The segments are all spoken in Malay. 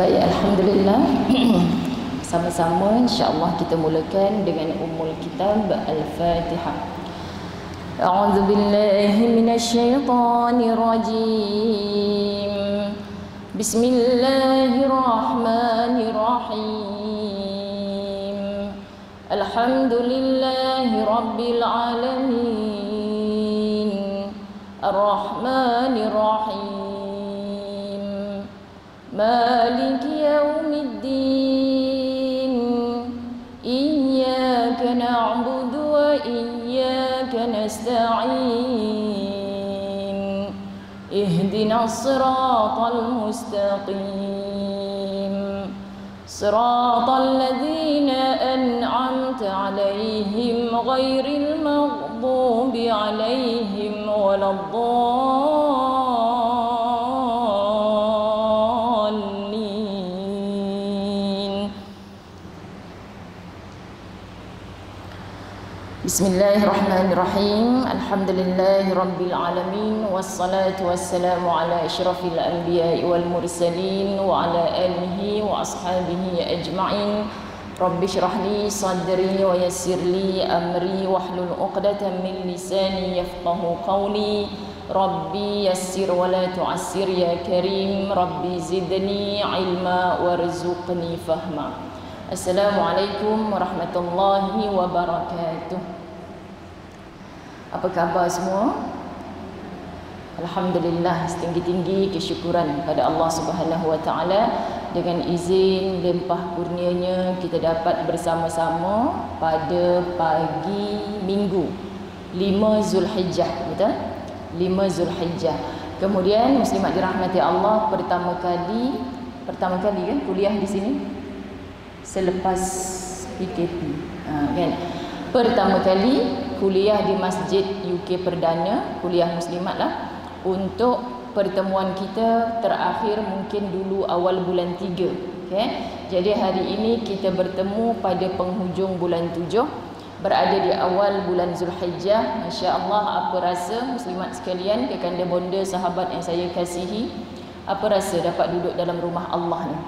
Baik, Alhamdulillah. Sama-sama insya-Allah kita mulakan dengan Ummul Kitab Al-Fatihah. A'udzu billahi minasyaitonir rajim. Bismillahirrahmanirrahim. Alhamdulillahi rabbil alamin. Ar-Rahmanir Rahim. مالك يوم الدين إياك نعبد وإياك نستعين اهدنا الصراط المستقيم صراط الذين أنعمت عليهم غير المغضوب عليهم ولا الضالين. Bismillahirrahmanirrahim. Alhamdulillahi alamin. Wassalatu wassalamu ala asyrafil anbiya'i wal mursalin wa ala alihi wa ashabihi ajma'in. Rabbi shrah li sadri wa yassir li amri wahlul 'uqdatam min lisani yafqahu qawli. Rabbi yassir wa la tu'assir ya karim. Rabbi zidni ilma warzuqni fahma. Assalamualaikum warahmatullahi wabarakatuh. Apa khabar semua? Alhamdulillah, setinggi-tinggi kesyukuran pada Allah Subhanahu wa taala, dengan izin limpah kurnianya kita dapat bersama-sama pada pagi Minggu 5 Zulhijjah, betul? 5 Zulhijjah. Kemudian muslimat dirahmati Allah, pertama kali kan kuliah di sini selepas PKP. Kan? Pertama kali kuliah di Masjid UK Perdana, kuliah muslimat lah, untuk pertemuan kita terakhir mungkin dulu awal bulan 3. Okay? Jadi hari ini kita bertemu pada penghujung bulan 7, berada di awal bulan Zulhijjah. Masya Allah, apa rasa muslimat sekalian, kekanda bonda, sahabat yang saya kasihi, apa rasa dapat duduk dalam rumah Allah ni?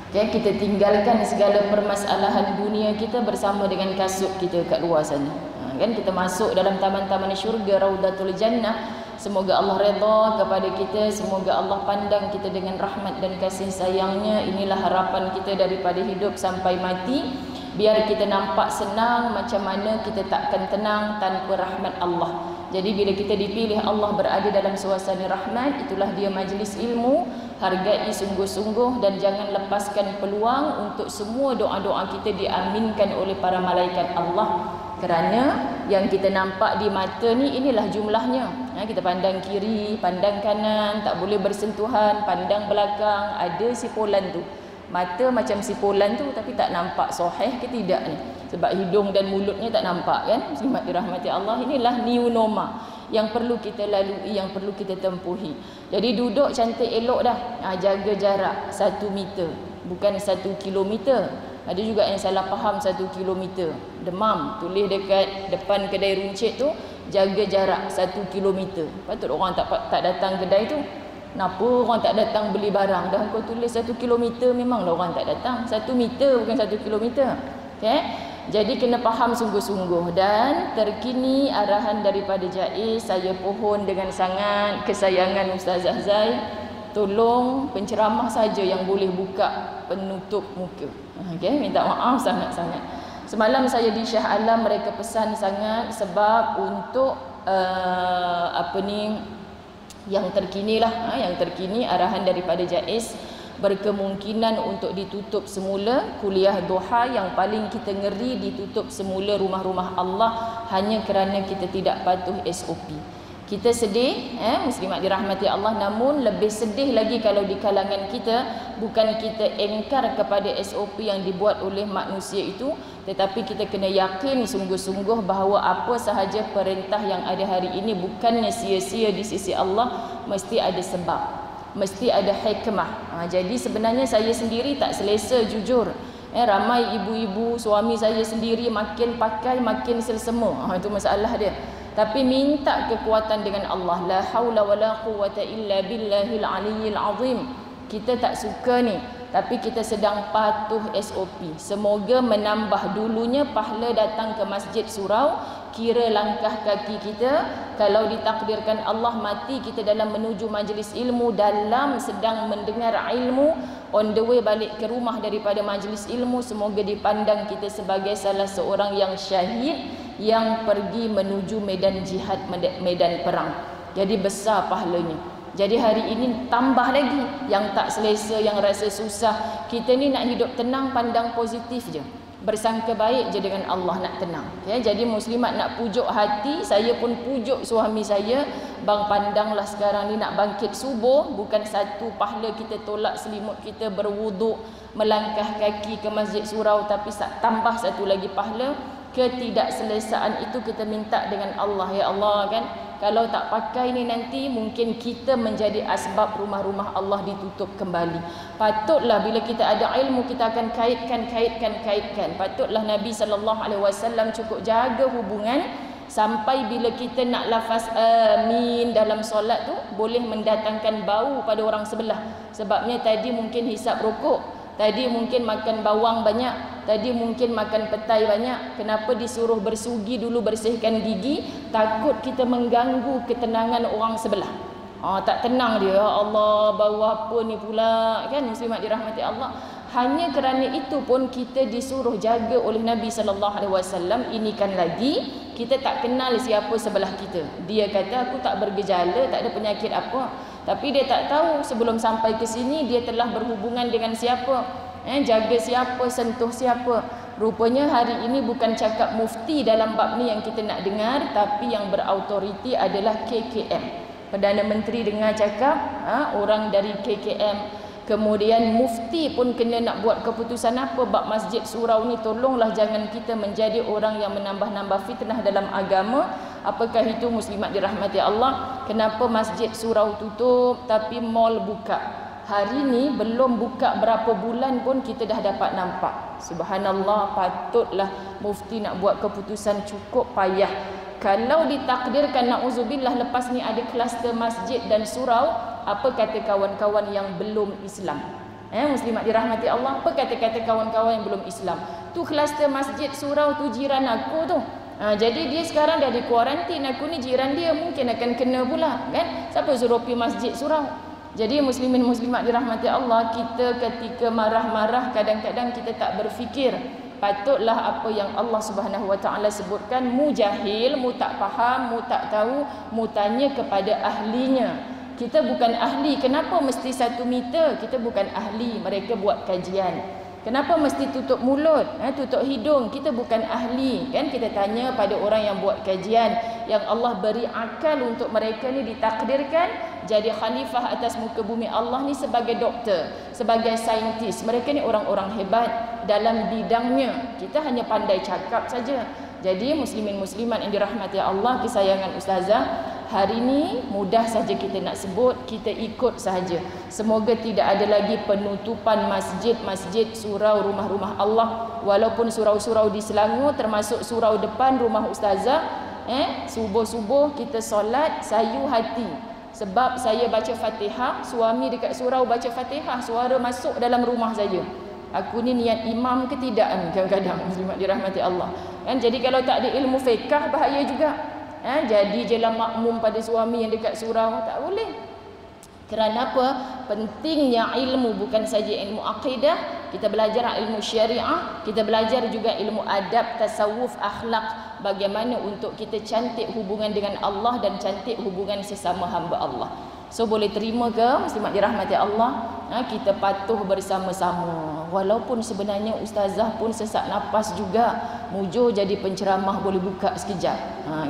Okay, kita tinggalkan segala permasalahan dunia kita bersama dengan kasut kita kat luar sana. Kan kita masuk dalam taman-taman syurga, Raudatul Jannah. Semoga Allah redha kepada kita, semoga Allah pandang kita dengan rahmat dan kasih sayangnya. Inilah harapan kita daripada hidup sampai mati. Biar kita nampak senang, macam mana kita takkan tenang tanpa rahmat Allah. Jadi bila kita dipilih Allah berada dalam suasana rahmat, itulah dia majlis ilmu. Hargai sungguh-sungguh dan jangan lepaskan peluang untuk semua doa-doa kita diaminkan oleh para malaikat Allah. Kerana yang kita nampak di mata ni, inilah jumlahnya. Kita pandang kiri, pandang kanan, tak boleh bersentuhan, pandang belakang, ada sipolan tu. Mata macam sipolan tu, tapi tak nampak sahih ke tidak ni. Sebab hidung dan mulutnya tak nampak, kan? Muslimat dirahmati Allah, inilah new normal yang perlu kita lalui, yang perlu kita tempuhi. Jadi duduk cantik elok dah. Jaga jarak 1 meter, bukan 1 kilometer. Ada juga yang salah faham 1 kilometer. Demam, tulis dekat depan kedai runcit tu, jaga jarak 1 kilometer. Patut orang tak datang kedai tu. Kenapa orang tak datang beli barang? Dah kau tulis 1 kilometer, memanglah orang tak datang. 1 meter bukan 1 kilometer. Okay? Jadi kena faham sungguh-sungguh. Dan terkini arahan daripada JAIS, saya pohon dengan sangat kesayangan Ustazah Zai, tolong penceramah saja yang boleh buka penutup muka. Okay? Minta maaf sangat-sangat. Semalam saya di Shah Alam, mereka pesan sangat sebab untuk yang terkini lah, yang terkini arahan daripada JAIS berkemungkinan untuk ditutup semula kuliah duha. Yang paling kita ngeri ditutup semula rumah-rumah Allah hanya kerana kita tidak patuh SOP. Kita sedih, muslimat dirahmati Allah, namun lebih sedih lagi kalau di kalangan kita bukan kita engkar kepada SOP yang dibuat oleh manusia itu, tetapi kita kena yakin sungguh-sungguh bahawa apa sahaja perintah yang ada hari ini bukannya sia-sia di sisi Allah, mesti ada sebab, mesti ada hikmah. Jadi sebenarnya saya sendiri tak selesa, jujur. Ramai ibu-ibu, suami saya sendiri makin pakai makin selsema. Itu masalah dia. Tapi minta kekuatan dengan Allah. La haula wala quwata illa billahil aliyyil azim. kita tak suka ni, tapi kita sedang patuh SOP. Semoga menambah. Dulunya pahala datang ke masjid surau, kira langkah kaki kita. Kalau ditakdirkan Allah mati kita dalam menuju majlis ilmu, dalam sedang mendengar ilmu, on the way balik ke rumah daripada majlis ilmu, semoga dipandang kita sebagai salah seorang yang syahid yang pergi menuju medan jihad, medan perang. Jadi besar pahalanya. Jadi hari ini tambah lagi yang tak selesa, yang rasa susah. Kita ni nak hidup tenang, pandang positif je. Bersangka baik je dengan Allah, nak tenang. Ya, jadi muslimat nak pujuk hati, saya pun pujuk suami saya. Bang, pandanglah sekarang ni nak bangkit subuh, bukan satu pahala kita tolak selimut kita, berwuduk, melangkah kaki ke masjid surau, tapi tambah satu lagi pahala. Ketidakselesaan itu kita minta dengan Allah. Ya Allah, kan, kalau tak pakai ni nanti mungkin kita menjadi asbab rumah-rumah Allah ditutup kembali. Patutlah bila kita ada ilmu kita akan kaitkan. Patutlah Nabi SAW cukup jaga hubungan sampai bila kita nak lafaz amin dalam solat tu boleh mendatangkan bau pada orang sebelah. Sebabnya tadi mungkin hisap rokok, tadi mungkin makan bawang banyak, tadi mungkin makan petai banyak. Kenapa disuruh bersugi dulu, bersihkan gigi? Takut kita mengganggu ketenangan orang sebelah. Tak tenang dia, Allah bau apa ni pula, kan muslimat dirahmati Allah. Hanya kerana itu pun kita disuruh jaga oleh Nabi SAW. Ini kan lagi kita tak kenal siapa sebelah kita. Dia kata aku tak bergejala, tak ada penyakit apa, tapi dia tak tahu sebelum sampai ke sini dia telah berhubungan dengan siapa, jaga siapa, sentuh siapa. Rupanya hari ini bukan cakap mufti dalam bab ni yang kita nak dengar, tapi yang berautoriti adalah KKM. Perdana Menteri dengar cakap, orang dari KKM. Kemudian mufti pun kena nak buat keputusan apa bab masjid surau ni. Tolonglah jangan kita menjadi orang yang menambah-nambah fitnah dalam agama. Apakah itu muslimat dirahmati Allah? Kenapa masjid surau tutup tapi mall buka? Hari ni belum buka berapa bulan pun kita dah dapat nampak. Subhanallah, patutlah mufti nak buat keputusan, cukup payah. Kalau ditakdirkan na'udzubillah lepas ni ada kluster masjid dan surau, apa kata kawan-kawan yang belum Islam? Muslimat dirahmati Allah, apa kata kawan-kawan yang belum Islam? Tu kluster masjid surau tu jiran aku tu. Jadi dia sekarang dah di kuarantin, aku ni jiran dia, mungkin akan kena pula, kan? Siapa suruh pergi masjid surau? Jadi muslimin muslimat dirahmati Allah, kita ketika marah-marah kadang-kadang kita tak berfikir. Patutlah apa yang Allah Subhanahu Wa Taala sebutkan, mu jahil, mu tak faham, mu tak tahu, mu tanya kepada ahlinya. Kita bukan ahli, kenapa mesti 1 meter? Kita bukan ahli, mereka buat kajian. Kenapa mesti tutup mulut, tutup hidung? Kita bukan ahli, kan? Kita tanya pada orang yang buat kajian, yang Allah beri akal untuk mereka ni ditakdirkan jadi khalifah atas muka bumi Allah ni sebagai doktor, sebagai saintis. Mereka ni orang-orang hebat dalam bidangnya. Kita hanya pandai cakap saja. Jadi muslimin muslimat yang dirahmati Allah, kesayangan ustazah, hari ini mudah saja kita nak sebut, kita ikut sahaja. Semoga tidak ada lagi penutupan masjid-masjid, surau, rumah-rumah Allah. Walaupun surau-surau di Selangor, termasuk surau depan rumah ustazah, subuh-subuh kita solat sayu hati. Sebab saya baca Fatihah, suami dekat surau baca Fatihah, suara masuk dalam rumah saja. Aku ni niat imam ke tidak ni kadang-kadang, muslimat dirahmati Allah. Kan, jadi kalau tak ada ilmu fiqh bahaya juga. Jadi jelah makmum pada suami yang dekat surau, tak boleh. Kerana apa? Pentingnya ilmu, bukan saja ilmu akidah, kita belajar ilmu syariah, kita belajar juga ilmu adab, tasawuf, akhlak. Bagaimana untuk kita cantik hubungan dengan Allah dan cantik hubungan sesama hamba Allah. So boleh terima ke muslimat dirahmati Allah? Kita patuh bersama-sama. Walaupun sebenarnya ustazah pun sesak nafas juga. Mujur jadi penceramah boleh buka sekejap,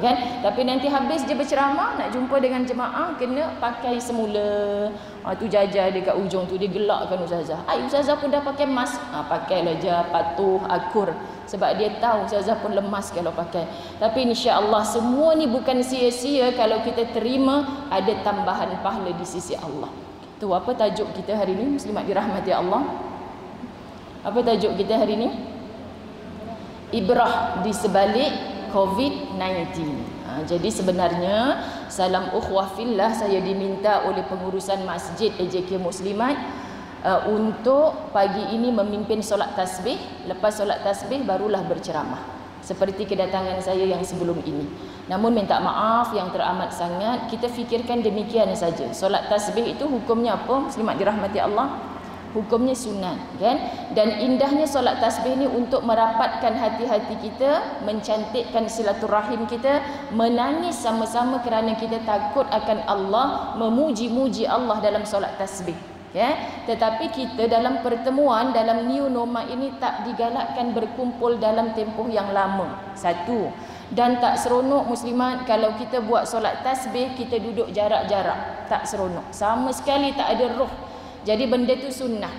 kan? Tapi nanti habis je berceramah, nak jumpa dengan jemaah kena pakai semula. Tu jajar dekat ujung tu dia gelakkan ustazah. Ustazah pun dah pakai mask. Pakailah je, patuh, akur. Sebab dia tahu ustazah pun lemas kalau pakai. Tapi insya-Allah semua ni bukan sia-sia kalau kita terima, ada tambahan pahala di sisi Allah. Tu apa tajuk kita hari ni muslimat dirahmati Allah? Apa tajuk kita hari ni? Ibrah di sebalik COVID-19. Jadi sebenarnya salam ukhwah fillah saya diminta oleh pengurusan masjid AJK Muslimat untuk pagi ini memimpin solat tasbih. Lepas solat tasbih barulah berceramah, seperti kedatangan saya yang sebelum ini. Namun minta maaf yang teramat sangat, kita fikirkan demikian saja. Solat tasbih itu hukumnya apa? Muslimat dirahmati Allah, hukumnya sunat, kan? Dan indahnya solat tasbih ni untuk merapatkan hati-hati kita, mencantikkan silaturahim kita, menangis sama-sama kerana kita takut akan Allah, memuji-muji Allah dalam solat tasbih. Ya, tetapi kita dalam pertemuan dalam new normal ini tak digalakkan berkumpul dalam tempoh yang lama. Satu, dan tak seronok muslimat kalau kita buat solat tasbih kita duduk jarak-jarak, tak seronok, sama sekali tak ada roh. Jadi benda tu sunnah.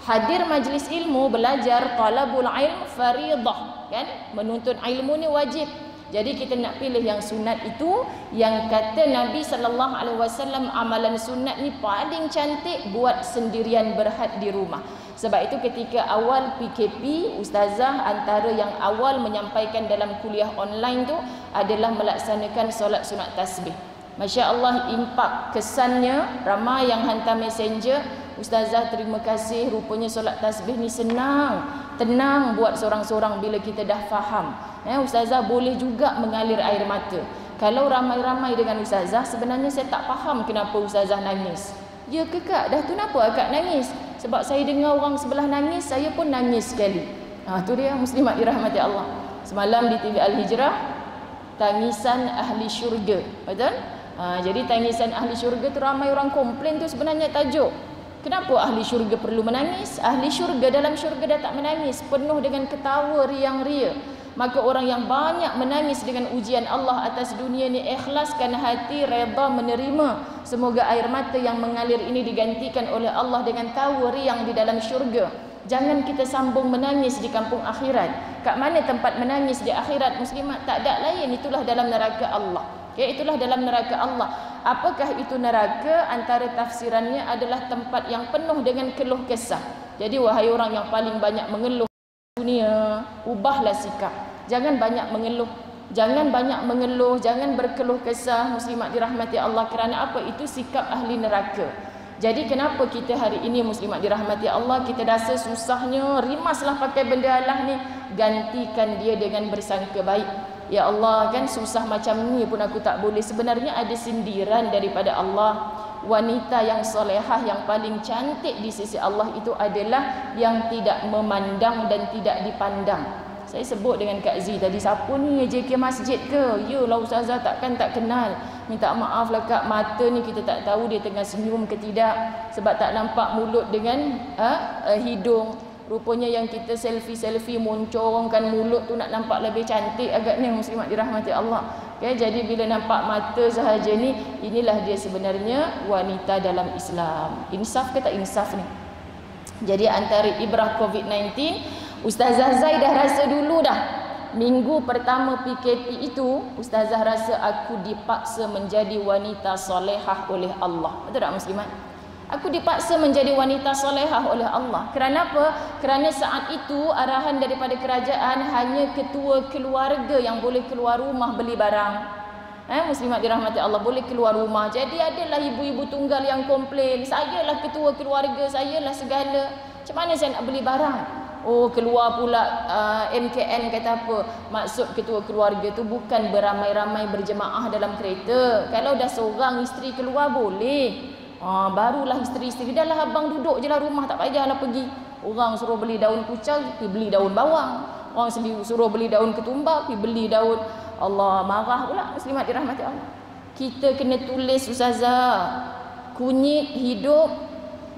Hadir majlis ilmu, belajar, talabul ilm faridah, kan? Menuntut ilmu ni wajib. Jadi kita nak pilih yang sunat itu, yang kata Nabi SAW amalan sunat ni paling cantik buat sendirian berhad di rumah. Sebab itu ketika awal PKP, ustazah antara yang awal menyampaikan dalam kuliah online tu adalah melaksanakan solat sunat tasbih. Masya Allah, impak kesannya, ramai yang hantar messenger, ustazah terima kasih, rupanya solat tasbih ni senang, tenang buat seorang-seorang bila kita dah faham. Ustazah boleh juga mengalir air mata. Kalau ramai-ramai dengan ustazah, sebenarnya saya tak faham kenapa ustazah nangis. Ya ke kak, dah tu kenapa akak nangis? Sebab saya dengar orang sebelah nangis, saya pun nangis sekali. Tu dia muslimat dirahmati Allah. Semalam di TV Al-Hijrah, tangisan ahli syurga, betul? Jadi tangisan ahli syurga tu ramai orang komplain tu sebenarnya tajuk. Kenapa ahli syurga perlu menangis? Ahli syurga dalam syurga dah tak menangis, penuh dengan ketawa riang ria. Maka orang yang banyak menangis dengan ujian Allah atas dunia ni, ikhlaskan hati, reda menerima. Semoga air mata yang mengalir ini digantikan oleh Allah dengan tawa riang di dalam syurga. Jangan kita sambung menangis di kampung akhirat. Kat mana tempat menangis di akhirat muslimat? Tak ada lain, itulah dalam neraka Allah. Ya, itulah dalam neraka Allah. Apakah itu neraka? Antara tafsirannya adalah tempat yang penuh dengan keluh kesah. Jadi wahai orang yang paling banyak mengeluh dunia, ubahlah sikap. Jangan banyak mengeluh. Jangan banyak mengeluh, jangan berkeluh kesah muslimat dirahmati Allah. Kerana apa? Itu sikap ahli neraka. Jadi kenapa kita hari ini muslimat dirahmati Allah, kita rasa susahnya, rimaslah pakai benda Allah ni, gantikan dia dengan bersangka baik. Ya Allah, kan susah macam ni pun aku tak boleh. Sebenarnya ada sindiran daripada Allah. Wanita yang solehah yang paling cantik di sisi Allah itu adalah yang tidak memandang dan tidak dipandang. Saya sebut dengan Kak Z tadi, siapa ni, JK Masjid ke? Yalah ustazah, takkan tak kenal. Minta maaf lah Kak, mata ni kita tak tahu dia tengah senyum ke tidak, sebab tak nampak mulut dengan hidung. Rupanya yang kita selfie-selfie moncongkan mulut tu nak nampak lebih cantik agaknya muslimat dirahmati Allah. Okay, jadi bila nampak mata sahaja ni, inilah dia sebenarnya wanita dalam Islam. Insaf ke tak insaf ni? Jadi antara ibrah COVID-19, Ustazah Zai dah rasa dulu dah. Minggu pertama PKP itu, Ustazah rasa aku dipaksa menjadi wanita solehah oleh Allah. Betul tak muslimat? Aku dipaksa menjadi wanita solehah oleh Allah. Kerana apa? Kerana saat itu arahan daripada kerajaan hanya ketua keluarga yang boleh keluar rumah beli barang. Muslimat dirahmati Allah, boleh keluar rumah. Jadi adalah ibu-ibu tunggal yang komplain, sayalah ketua keluarga, sayalah segala. Macam mana saya nak beli barang? Oh, keluar pula MKN kata apa? Maksud ketua keluarga tu bukan beramai-ramai berjemaah dalam kereta. Kalau dah seorang isteri keluar boleh. Barulah isteri-isteri, dah lah abang duduk je lah rumah, tak payahlah pergi. Orang suruh beli daun kucang, pergi beli daun bawang. Orang suruh beli daun ketumbar, pergi beli daun. Allah marah pula muslimat dirahmati Allah. Kita kena tulis ustazah, kunyit hidup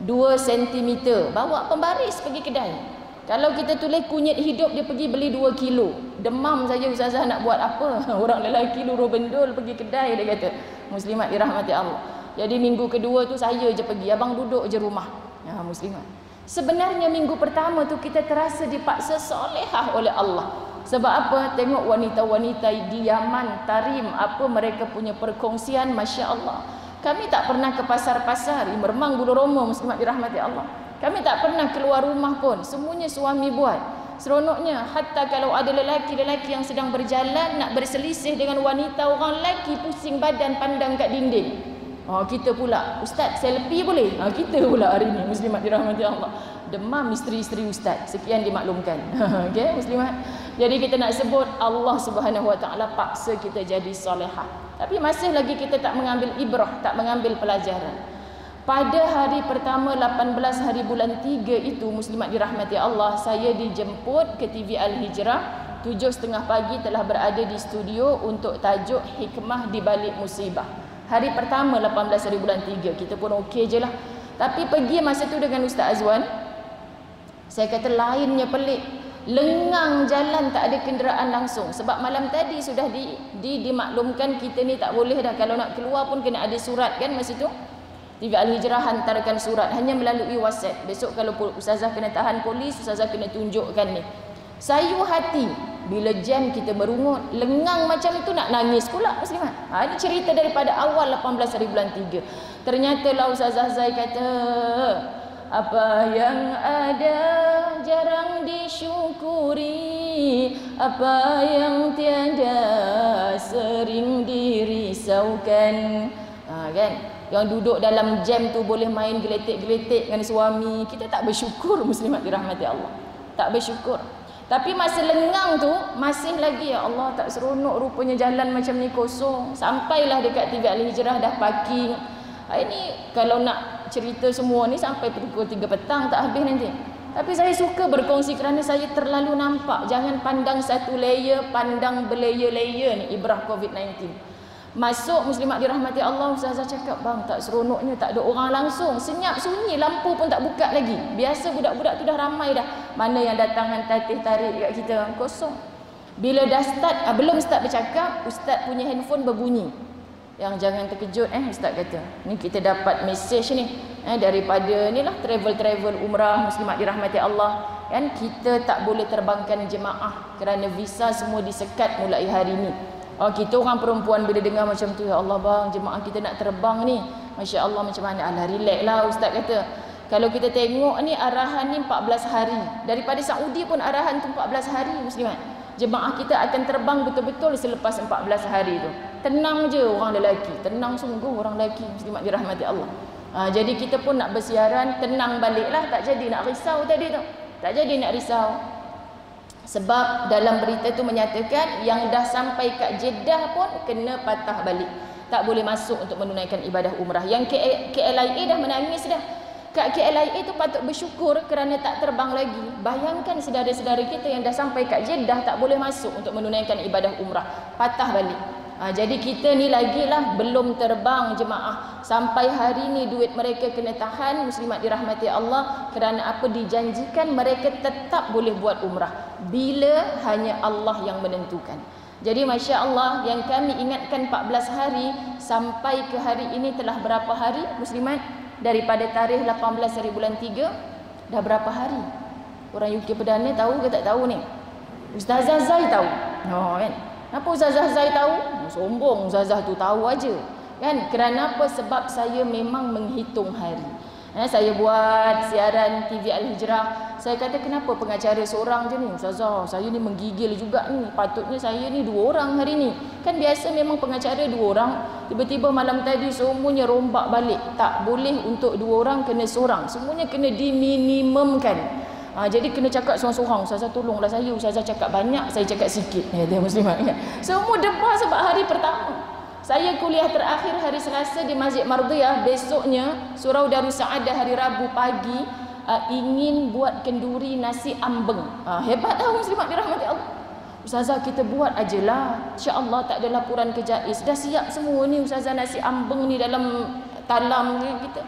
2 cm, bawa pembaris pergi kedai. Kalau kita tulis kunyit hidup, dia pergi beli 2 kilo. Demam saja ustazah nak buat apa? Orang lelaki luruh bendul pergi kedai, dia kata. Muslimat dirahmati Allah. Jadi minggu kedua tu saya je pergi, abang duduk je rumah. Ya muslimat. Sebenarnya minggu pertama tu kita terasa dipaksa solehah oleh Allah. Sebab apa? Tengok wanita-wanita di Yaman, Tarim, apa mereka punya perkongsian, Masya Allah. Kami tak pernah ke pasar-pasar, Mermang Bulu Romo, muslimat dirahmati Allah. Kami tak pernah keluar rumah pun, semuanya suami buat. Seronoknya, hatta kalau ada lelaki-lelaki yang sedang berjalan nak berselisih dengan wanita, orang lelaki pusing badan pandang kat dinding. Kita pula, ustaz selfie boleh? Kita pula hari ni muslimat dirahmati Allah demam isteri-isteri ustaz. Sekian dimaklumkan. Okey muslimat. Jadi kita nak sebut Allah Subhanahu Wa Taala paksa kita jadi solehah. Tapi masih lagi kita tak mengambil ibrah, tak mengambil pelajaran. Pada hari pertama 18 hari bulan 3 itu muslimat dirahmati Allah, saya dijemput ke TV Al-Hijrah 7.30 pagi, telah berada di studio untuk tajuk hikmah di balik musibah. Hari pertama 18 hari bulan 3, kita pun okey je lah. Tapi pergi masa tu dengan Ustaz Azwan, saya kata lainnya pelik. Lengang jalan, tak ada kenderaan langsung. Sebab malam tadi sudah dimaklumkan kita ni tak boleh dah. Kalau nak keluar pun kena ada surat kan masa tu. TV Al-Hijrah hantarkan surat hanya melalui WhatsApp. Besok kalau ustazah kena tahan polis, ustazah kena tunjukkan ni. Sayu hati bila jam kita merungut, lengang macam tu nak nangis pula muslimat. Ini cerita daripada awal 18 hari bulan 3. Ternyata lah Ustazah Zai kata, apa yang ada jarang disyukuri, apa yang tiada sering dirisaukan. Kan? Yang duduk dalam jam tu boleh main geletek-geletek dengan suami. Kita tak bersyukur muslimat dirahmati Allah. Tak bersyukur. Tapi masa lengang tu masih lagi, ya Allah tak seronok rupanya jalan macam ni kosong. Sampailah dekat TV Al-Hijrah dah parking. Ini kalau nak cerita semua ni sampai pukul 3 petang tak habis nanti. Tapi saya suka berkongsi kerana saya terlalu nampak. Jangan pandang satu layer, pandang berlayer-layer ni ibrah COVID-19. Masuk muslimat dirahmati Allah, Ustazah cakap, bang tak seronoknya, tak ada orang langsung, senyap sunyi, lampu pun tak buka lagi. Biasa budak-budak tu dah ramai dah. Mana yang datang hantar-teh tarik dekat kita, kosong. Bila dah start, belum start bercakap, Ustaz punya handphone berbunyi. Yang jangan terkejut Ustaz kata, ni kita dapat mesej ni daripada ni lah travel umrah muslimat dirahmati Allah kan, kita tak boleh terbangkan jemaah kerana visa semua disekat mulai hari ni. Kita orang perempuan bila dengar macam tu, ya Allah bang, jemaah kita nak terbang ni, Masya Allah macam mana? Alah relax lah Ustaz kata. Kalau kita tengok ni arahan ni 14 hari. Daripada Saudi pun arahan tu 14 hari muslimat. Jemaah kita akan terbang betul-betul selepas 14 hari tu. Tenang je orang lelaki, tenang sungguh orang lelaki muslimat dirahmati Allah. Jadi kita pun nak bersiaran, tenang baliklah, tak jadi nak risau tadi tu. Tak jadi nak risau. Sebab dalam berita tu menyatakan yang dah sampai kat Jeddah pun kena patah balik. Tak boleh masuk untuk menunaikan ibadah umrah. Yang KLIA dah menangis dah. Kat KLIA tu patut bersyukur kerana tak terbang lagi. Bayangkan saudara-saudara kita yang dah sampai kat Jeddah tak boleh masuk untuk menunaikan ibadah umrah. Patah balik. Jadi kita ni lagilah belum terbang jemaah. Sampai hari ni duit mereka kena tahan muslimat dirahmati Allah. Kerana apa? Dijanjikan mereka tetap boleh buat umrah bila hanya Allah yang menentukan. Jadi Masya Allah, yang kami ingatkan 14 hari sampai ke hari ini telah berapa hari muslimat? Daripada tarikh 18 hari bulan 3 dah berapa hari? Orang UK Perdana tahu ke tak tahu ni? Ustazah Zai tahu. Kan? Kenapa Ustazah Zai tahu? Sombong Ustazah tu tahu aja. Kan? Kerana apa? Sebab saya memang menghitung hari. Saya buat siaran TV Al-Hijrah. Saya kata kenapa pengacara seorang je ni? Ustazah, saya ni menggigil juga ni. Patutnya saya ni 2 orang hari ni. Kan biasa memang pengacara 2 orang. Tiba-tiba malam tadi semuanya rombak balik. Tak boleh untuk 2 orang, kena seorang. Semuanya kena diminimumkan. Jadi kena cakap seorang-seorang. Ustazah tolonglah saya. Ustazah cakap banyak, saya cakap sikit. Dia muslimat. Semua debar sebab hari pertama. Saya kuliah terakhir hari Selasa di Masjid Mardiyah. Besoknya Surau Darussaada hari Rabu pagi ingin buat kenduri nasi ambeng. Hebat tahu muslimat dirahmati Allah. Ustazah kita buat ajalah. InsyaAllah tak ada laporan ke JAIS. Dah siap semua ni Ustazah nasi ambeng ni dalam talam ni kita.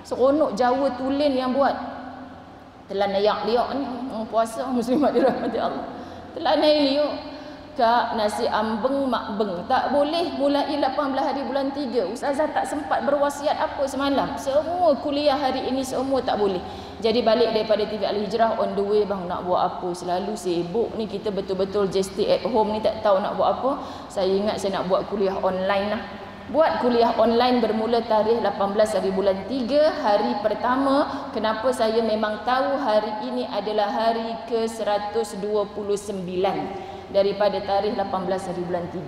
Seronok Jawa Tulen yang buat. Telan ayak liok ni puasa muslimat dirahmati Allah. Telan ayak liok. Kak, nasi ambeng makbeng tak boleh mulai 18 hari bulan 3. Ustazah tak sempat berwasiat apa semalam. Semua kuliah hari ini semua tak boleh. Jadi balik daripada TV Al-Hijrah on the way, bang nak buat apa? Selalu sibuk ni kita betul-betul just stay at home ni, tak tahu nak buat apa. Saya ingat saya nak buat kuliah online lah. Buat kuliah online bermula tarikh 18 hari bulan 3, hari pertama. Kenapa saya memang tahu hari ini adalah hari ke-129 daripada tarikh 18 hari bulan 3.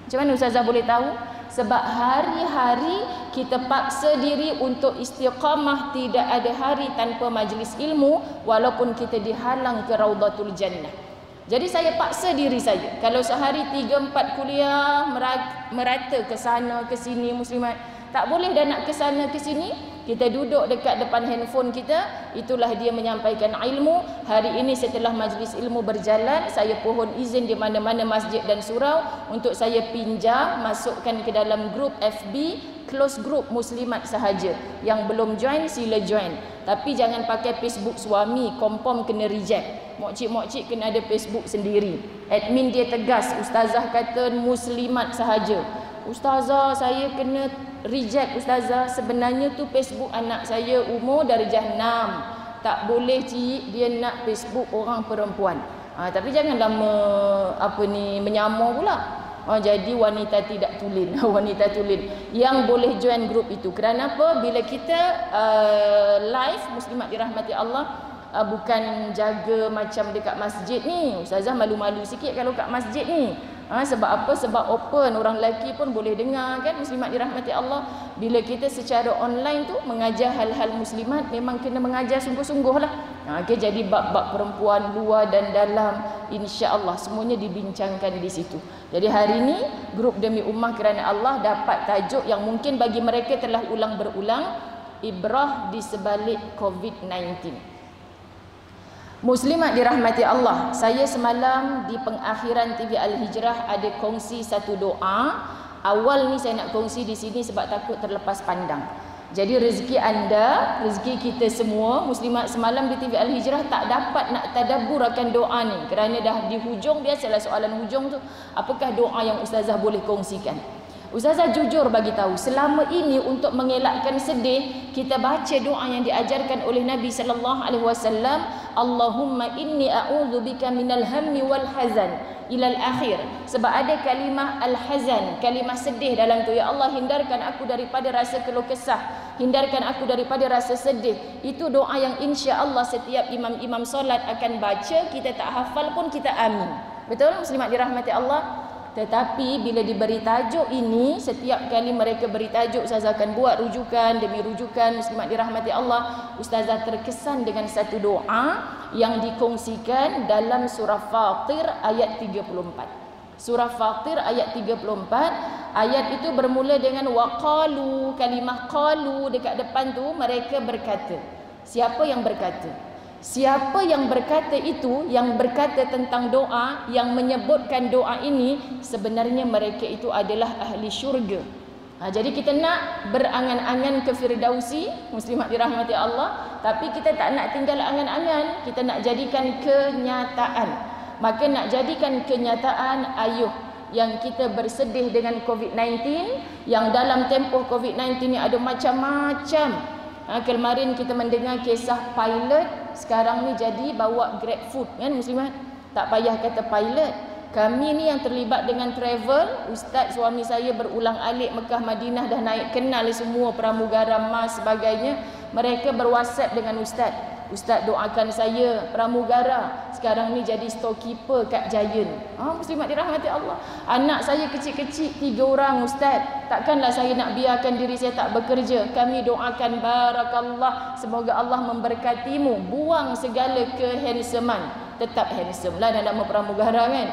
Macam mana Ustazah boleh tahu? Sebab hari-hari kita paksa diri untuk istiqamah, tidak ada hari tanpa majlis ilmu walaupun kita dihalang ke Raudatul Jannah. Jadi saya paksa diri saya. Kalau sehari 3-4 kuliah merata ke sana ke sini muslimat, tak boleh dah nak ke sana ke sini. Kita duduk dekat depan handphone kita, itulah dia menyampaikan ilmu. Hari ini setelah majlis ilmu berjalan, saya pohon izin di mana-mana masjid dan surau untuk saya pinjam, masukkan ke dalam grup FB, close group muslimat sahaja. Yang belum join sila join. Tapi jangan pakai Facebook suami, kompom kena reject. Mokcik-mokcik kena ada Facebook sendiri. Admin dia tegas, ustazah kata muslimat sahaja. Ustazah, saya kena reject ustazah. Sebenarnya tu Facebook anak saya umur darjah 6. Tak boleh cik, dia nak Facebook orang perempuan. Tapi janganlah menyamar pula. Jadi wanita tidak tulen. Wanita tulen yang boleh join grup itu. Kerana apa? Bila kita live muslimat dirahmati Allah, bukan jaga macam dekat masjid ni. Ustazah malu-malu sikit kalau kat masjid ni. Sebab apa? Sebab open, orang lelaki pun boleh dengar kan, muslimat dirahmati Allah. Bila kita secara online tu mengajar hal-hal muslimat, memang kena mengajar sungguh-sungguh lah. Okay, jadi bab-bab perempuan luar dan dalam, insya-Allah semuanya dibincangkan di situ. Jadi hari ini grup Demi Ummah Kerana Allah dapat tajuk yang mungkin bagi mereka telah ulang berulang, ibrah di sebalik COVID-19. Muslimat dirahmati Allah, saya semalam di pengakhiran TV Al-Hijrah ada kongsi satu doa. Awal ni saya nak kongsi di sini sebab takut terlepas pandang. Jadi rezeki anda, rezeki kita semua muslimat semalam di TV Al-Hijrah tak dapat nak tadabbur akan doa ni kerana dah di hujung. Biasalah soalan hujung tu, apakah doa yang ustazah boleh kongsikan? Ustazah jujur bagi tahu, selama ini untuk mengelakkan sedih, kita baca doa yang diajarkan oleh Nabi sallallahu alaihi wasallam, Allahumma inni a'udzubika minal hammi wal hazan ilal akhir. Sebab ada kalimah al-hazan, kalimah sedih dalam tu. Ya Allah, hindarkan aku daripada rasa keluh kesah, hindarkan aku daripada rasa sedih. Itu doa yang insya-Allah setiap imam-imam solat akan baca. Kita tak hafal pun kita amin. Betul muslimat dirahmati Allah? Tetapi bila diberi tajuk ini, setiap kali mereka beri tajuk, ustazah akan buat rujukan demi rujukan. Muslimat dirahmati Allah, ustazah terkesan dengan satu doa yang dikongsikan dalam surah Fatir ayat 34. Surah Fatir ayat 34, ayat itu bermula dengan waqalu, kalimah qalu dekat depan tu mereka berkata. Siapa yang berkata? Siapa yang berkata itu, yang berkata tentang doa, yang menyebutkan doa ini, sebenarnya mereka itu adalah ahli syurga. Jadi kita nak berangan-angan ke Firdausi, muslimat dirahmati Allah, tapi kita tak nak tinggal angan-angan, kita nak jadikan kenyataan. Maka nak jadikan kenyataan, ayuh yang kita bersedih dengan COVID-19, yang dalam tempoh COVID-19 ni ada macam-macam. Kemarin kita mendengar kisah pilot, sekarang ni jadi bawa Grab food kan muslimat. Tak payah kata pilot. Kami ni yang terlibat dengan travel, ustaz suami saya berulang alik Mekah Madinah dah naik kenal semua pramugara mas sebagainya. Mereka berwhatsapp dengan ustaz. Ustaz doakan saya pramugara sekarang ni jadi storekeeper kat Giant. Muslimat dirahmati Allah. Anak saya kecil-kecil 3 orang ustaz. Takkanlah saya nak biarkan diri saya tak bekerja. Kami doakan barakallah, semoga Allah memberkatimu. Buang segala kehandsomean. Tetap handsome lah dalam pramugara kan.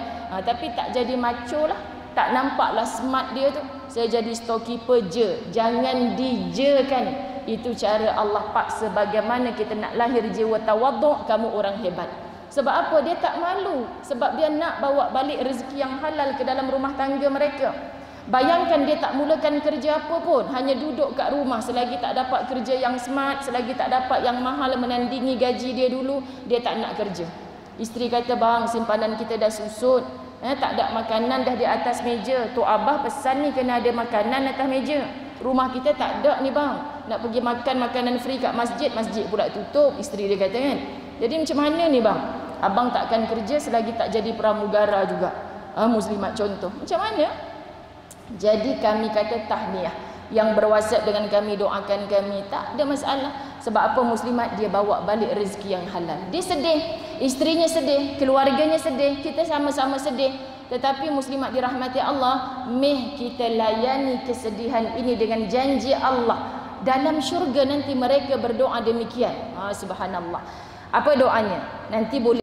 Tapi tak jadi macho lah. Tak nampaklah smart dia tu. Saya jadi storekeeper je. Jangan dijekan. Itu cara Allah paksa bagaimana kita nak lahir jiwa tawaduk, kamu orang hebat. Sebab apa? Dia tak malu. Sebab dia nak bawa balik rezeki yang halal ke dalam rumah tangga mereka. Bayangkan dia tak mulakan kerja apa pun, hanya duduk kat rumah. Selagi tak dapat kerja yang smart, selagi tak dapat yang mahal menandingi gaji dia dulu, dia tak nak kerja. Isteri kata, bang simpanan kita dah susut, tak ada makanan dah di atas meja. Tok Abah pesan ni kena ada makanan atas meja. Rumah kita tak ada ni bang. Nak pergi makan makanan free kat masjid, masjid pula tutup. Isteri dia kata kan. Jadi macam mana ni bang? Abang takkan kerja selagi tak jadi pramugara juga. Muslimat contoh. Macam mana? Jadi kami kata tahniah. Yang berwasat dengan kami, doakan kami, tak ada masalah. Sebab apa? Muslimat dia bawa balik rezeki yang halal. Dia sedih, isterinya sedih, keluarganya sedih, kita sama-sama sedih. Tetapi muslimat dirahmati Allah, meh kita layani kesedihan ini dengan janji Allah. Dalam syurga nanti mereka berdoa demikian. Subhanallah. Apa doanya? Nanti boleh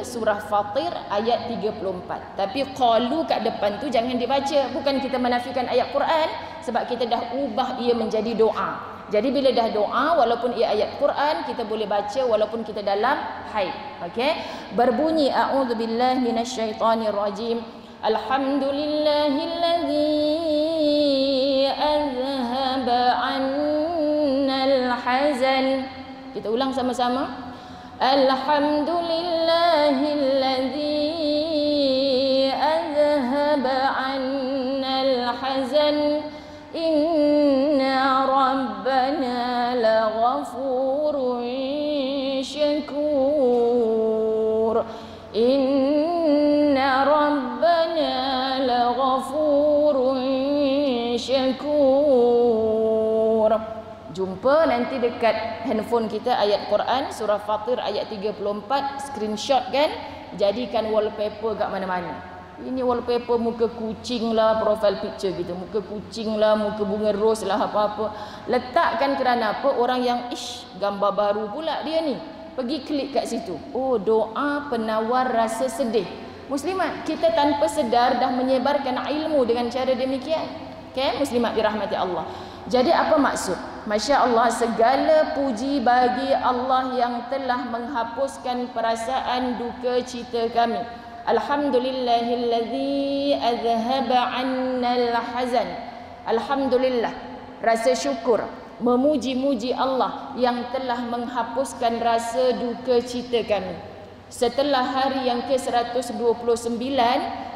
surah Fatir ayat 34. Tapi qalu kat depan tu jangan dibaca. Bukan kita menafikan ayat Quran, sebab kita dah ubah ia menjadi doa. Jadi bila dah doa, walaupun ia ayat Quran, kita boleh baca walaupun kita dalam haid. Okey? Berbunyi a'udzubillahi minasyaitonirrajim. Alhamdulillahilladzi azhaba 'annal hazan. Kita ulang sama-sama. Alhamdulillahilladzi azhaba 'annal hazan. Inna rabbana laghafurun syakur. Inna rabbana laghafurun syakur. Jumpa nanti dekat handphone kita ayat Quran surah Fatir ayat 34, screenshot kan, jadikan wallpaper kat mana-mana. Ini wallpaper muka kucing lah, profile picture kita, muka kucing lah, muka bunga rose lah, apa-apa. Letakkan kerana apa? Orang yang gambar baru pula dia ni, pergi klik kat situ. Oh, doa penawar rasa sedih. Muslimat, kita tanpa sedar dah menyebarkan ilmu dengan cara demikian. Okay? Muslimat dirahmati Allah. Jadi apa maksud? Masya Allah, segala puji bagi Allah yang telah menghapuskan perasaan duka cita kami. Alhamdulillahilladzi azhaba 'annal hazan. Alhamdulillah, rasa syukur, memuji-muji Allah yang telah menghapuskan rasa duka cita kami. Setelah hari yang ke-129,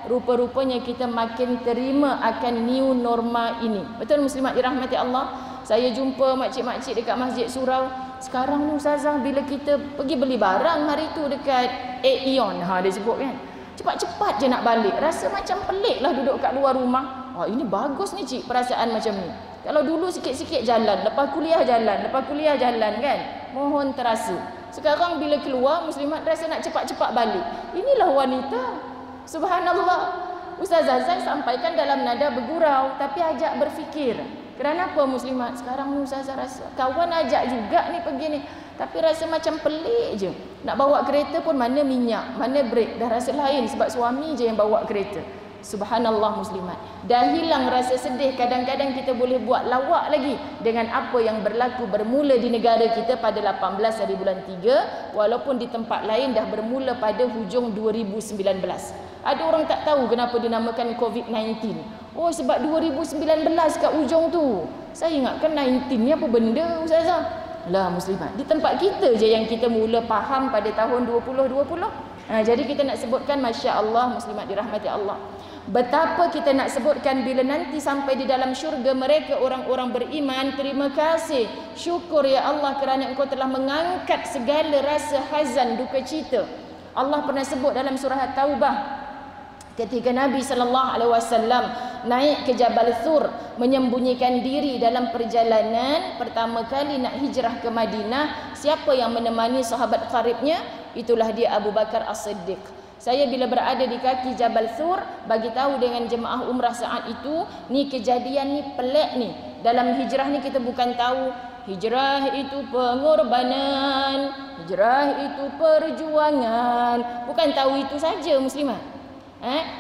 rupa-rupanya kita makin terima akan new norma ini. Betul muslimat dirahmati Allah? Saya jumpa makcik-makcik dekat Masjid Surau. Sekarang ni ustazah, bila kita pergi beli barang hari tu dekat Aeon, dia sebut kan, cepat-cepat je nak balik. Rasa macam pelik lah duduk kat luar rumah. Ini bagus ni cik, perasaan macam ni. Kalau dulu sikit-sikit jalan, lepas kuliah jalan kan, mohon terasa. Sekarang bila keluar, muslimat rasa nak cepat-cepat balik. Inilah wanita. Subhanallah. Ustazah saya sampaikan dalam nada bergurau, tapi ajak berfikir. Kerana apa muslimat? Sekarang ni ustazah rasa, kawan ajak juga ni pergi ni, tapi rasa macam pelik je. Nak bawa kereta pun mana minyak, mana brek, dah rasa lain sebab suami je yang bawa kereta. Subhanallah muslimat. Dah hilang rasa sedih. Kadang-kadang kita boleh buat lawak lagi dengan apa yang berlaku bermula di negara kita pada 18 hari bulan 3, walaupun di tempat lain dah bermula pada hujung 2019. Ada orang tak tahu kenapa dinamakan COVID-19. Oh, sebab 2019 kat ujung tu. Saya ingatkan 19 ni apa benda ustazah? Lah muslimat, di tempat kita je yang kita mula faham pada tahun 2020. Jadi kita nak sebutkan Masya Allah muslimat dirahmati Allah. Betapa kita nak sebutkan bila nanti sampai di dalam syurga mereka orang-orang beriman, terima kasih, syukur ya Allah kerana Engkau telah mengangkat segala rasa hazan, duka cita. Allah pernah sebut dalam surah At-Taubah ketika Nabi SAW naik ke Jabal Thur, menyembunyikan diri dalam perjalanan pertama kali nak hijrah ke Madinah. Siapa yang menemani sahabat karibnya? Itulah dia Abu Bakar As-Siddiq. Saya bila berada di kaki Jabal Thur, bagi tahu dengan jemaah umrah saat itu, ni kejadian ni pelik ni. Dalam hijrah ni kita bukan tahu hijrah itu pengorbanan, hijrah itu perjuangan. Bukan tahu itu saja muslimat.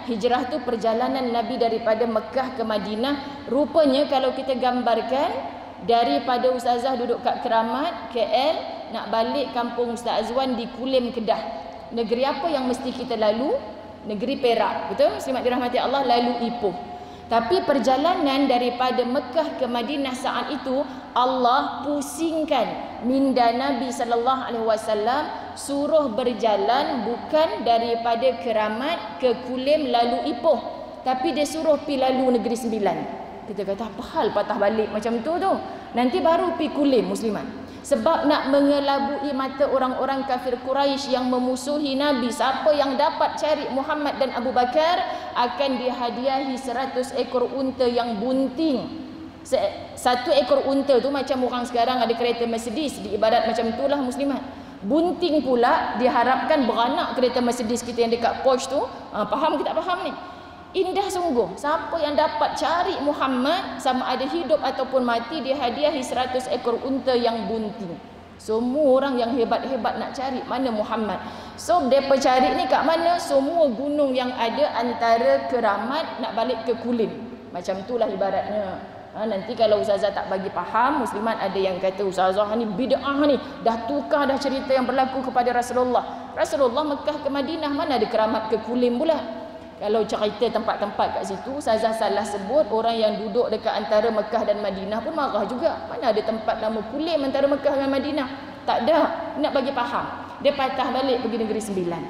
Hijrah tu perjalanan Nabi daripada Mekah ke Madinah. Rupanya kalau kita gambarkan, daripada ustazah duduk kat Keramat, KL, nak balik kampung Ustaz Azwan di Kulim, Kedah. Negeri apa yang mesti kita lalu? Negeri Perak. Betul? Muslimat dirahmati Allah, lalu Ipoh. Tapi perjalanan daripada Mekah ke Madinah saat itu, Allah pusingkan minda Nabi SAW, suruh berjalan bukan daripada Keramat ke Kulim lalu Ipoh, tapi dia suruh pi lalu Negeri Sembilan. Kita kata apa hal patah balik macam tu? Nanti baru pi Kulim muslimat. sebab nak mengelabui mata orang-orang kafir Quraisy yang memusuhi Nabi. Siapa yang dapat cari Muhammad dan Abu Bakar akan dihadiahi 100 ekor unta yang bunting. Satu ekor unta tu macam orang sekarang ada kereta Mercedes, diibarat macam itulah muslimat. Bunting pula diharapkan beranak kereta Mercedes kita yang dekat Porsche tu. Faham ke tak faham ni? Indah sungguh. Siapa yang dapat cari Muhammad, sama ada hidup ataupun mati, dia hadiahi 100 ekor unta yang bunting. Semua orang yang hebat-hebat nak cari mana Muhammad. So mereka cari ni kat mana? Semua gunung yang ada antara Keramat nak balik ke Kulim. Macam itulah ibaratnya. Nanti kalau ustazah tak bagi faham, muslimat ada yang kata ustazah ni bid'ah ni, dah tukar dah cerita yang berlaku kepada Rasulullah. Rasulullah Mekah ke Madinah, mana ada Keramat ke Kulim pula? Kalau cerita tempat-tempat kat situ, ustazah salah sebut, orang yang duduk dekat antara Mekah dan Madinah pun marah juga. Mana ada tempat nama Kulim antara Mekah dan Madinah? Tak ada. Nak bagi faham, dia patah balik pergi Negeri Sembilan.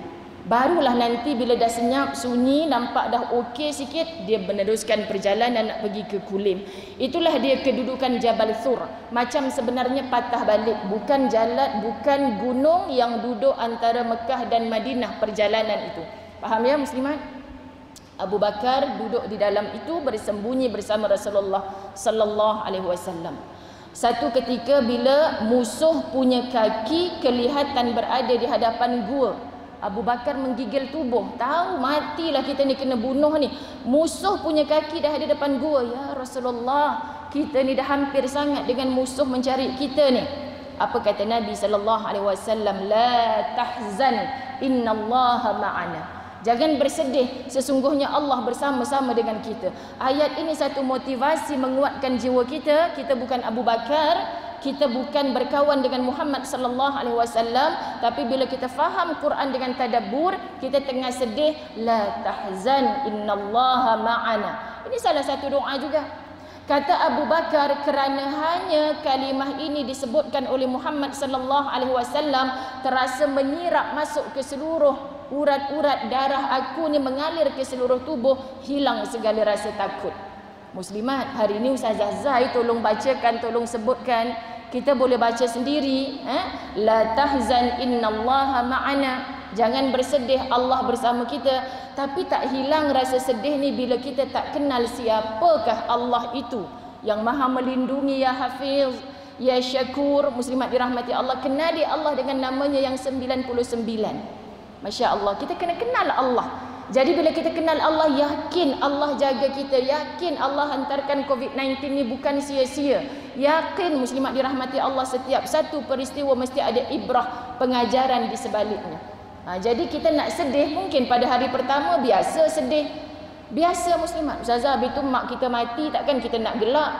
Barulah nanti bila dah senyap, sunyi, nampak dah okey sikit, dia meneruskan perjalanan nak pergi ke Kulim. Itulah dia kedudukan Jabal Thur. Macam sebenarnya patah balik, bukan jalan, bukan gunung yang duduk antara Mekah dan Madinah perjalanan itu. Faham ya muslimat? Abu Bakar duduk di dalam itu bersembunyi bersama Rasulullah sallallahu alaihi wasallam. Satu ketika bila musuh punya kaki kelihatan berada di hadapan gua, Abu Bakar menggigil tubuh. Tahu matilah kita ni, kena bunuh ni. Musuh punya kaki dah ada depan gua. Ya Rasulullah, kita ni dah hampir sangat dengan musuh mencari kita ni. Apa kata Nabi sallallahu alaihi wasallam? La tahzan, innallaha ma'ana. Jangan bersedih, sesungguhnya Allah bersama-sama dengan kita. Ayat ini satu motivasi menguatkan jiwa kita. Kita bukan Abu Bakar, kita bukan berkawan dengan Muhammad sallallahu alaihi wasallam, tapi bila kita faham Quran dengan tadabbur, kita tengah sedih, la tahzan innallaha ma'ana. Ini salah satu doa juga. Kata Abu Bakar, kerana hanya kalimah ini disebutkan oleh Muhammad sallallahu alaihi wasallam, terasa menyirap masuk ke seluruh urat-urat darah aku ni, mengalir ke seluruh tubuh, hilang segala rasa takut. Muslimat, hari ini Ustazah Zai tolong bacakan, tolong sebutkan. Kita boleh baca sendiri, la tahzan innallaha ma'ana. Jangan bersedih, Allah bersama kita. Tapi tak hilang rasa sedih ni bila kita tak kenal siapakah Allah itu yang Maha melindungi. Ya Hafiz, ya Syakur, muslimat dirahmati Allah, kenali Allah dengan namanya yang 99. Masya Allah, kita kena kenal Allah. Jadi bila kita kenal Allah, yakin Allah jaga kita, yakin Allah hantarkan COVID-19 ni bukan sia-sia. Yakin muslimat dirahmati Allah, setiap satu peristiwa mesti ada ibrah, pengajaran di sebaliknya. Jadi kita nak sedih, mungkin pada hari pertama biasa sedih, biasa muslimat. Ustazah, habis tu mak kita mati, takkan kita nak gelak?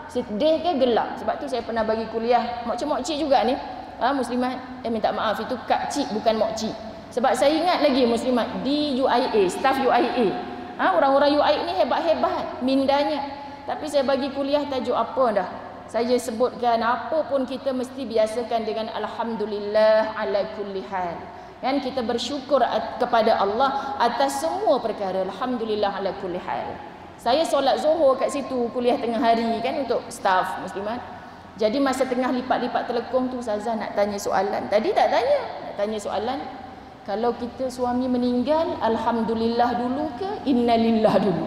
Sedih ke gelak? Sebab tu saya pernah bagi kuliah mokcik-mokcik juga ni, muslimat. Minta maaf, itu kak cik bukan mokcik. Sebab saya ingat lagi muslimat di UIA, staf UIA, orang-orang UIA ni hebat-hebat mindanya. Tapi saya bagi kuliah tajuk apa dah, saya sebutkan apa pun kita mesti biasakan dengan alhamdulillah ala kulli hal. Kan kita bersyukur kepada Allah atas semua perkara. Alhamdulillah ala kulli hal. Saya solat Zuhur kat situ, kuliah tengah hari kan untuk staf muslimat. Jadi masa tengah lipat-lipat telekong tu, Ustazah nak tanya soalan. Tadi tak tanya, nak tanya soalan. Kalau kita suami meninggal, alhamdulillah dulu ke innalillah dulu?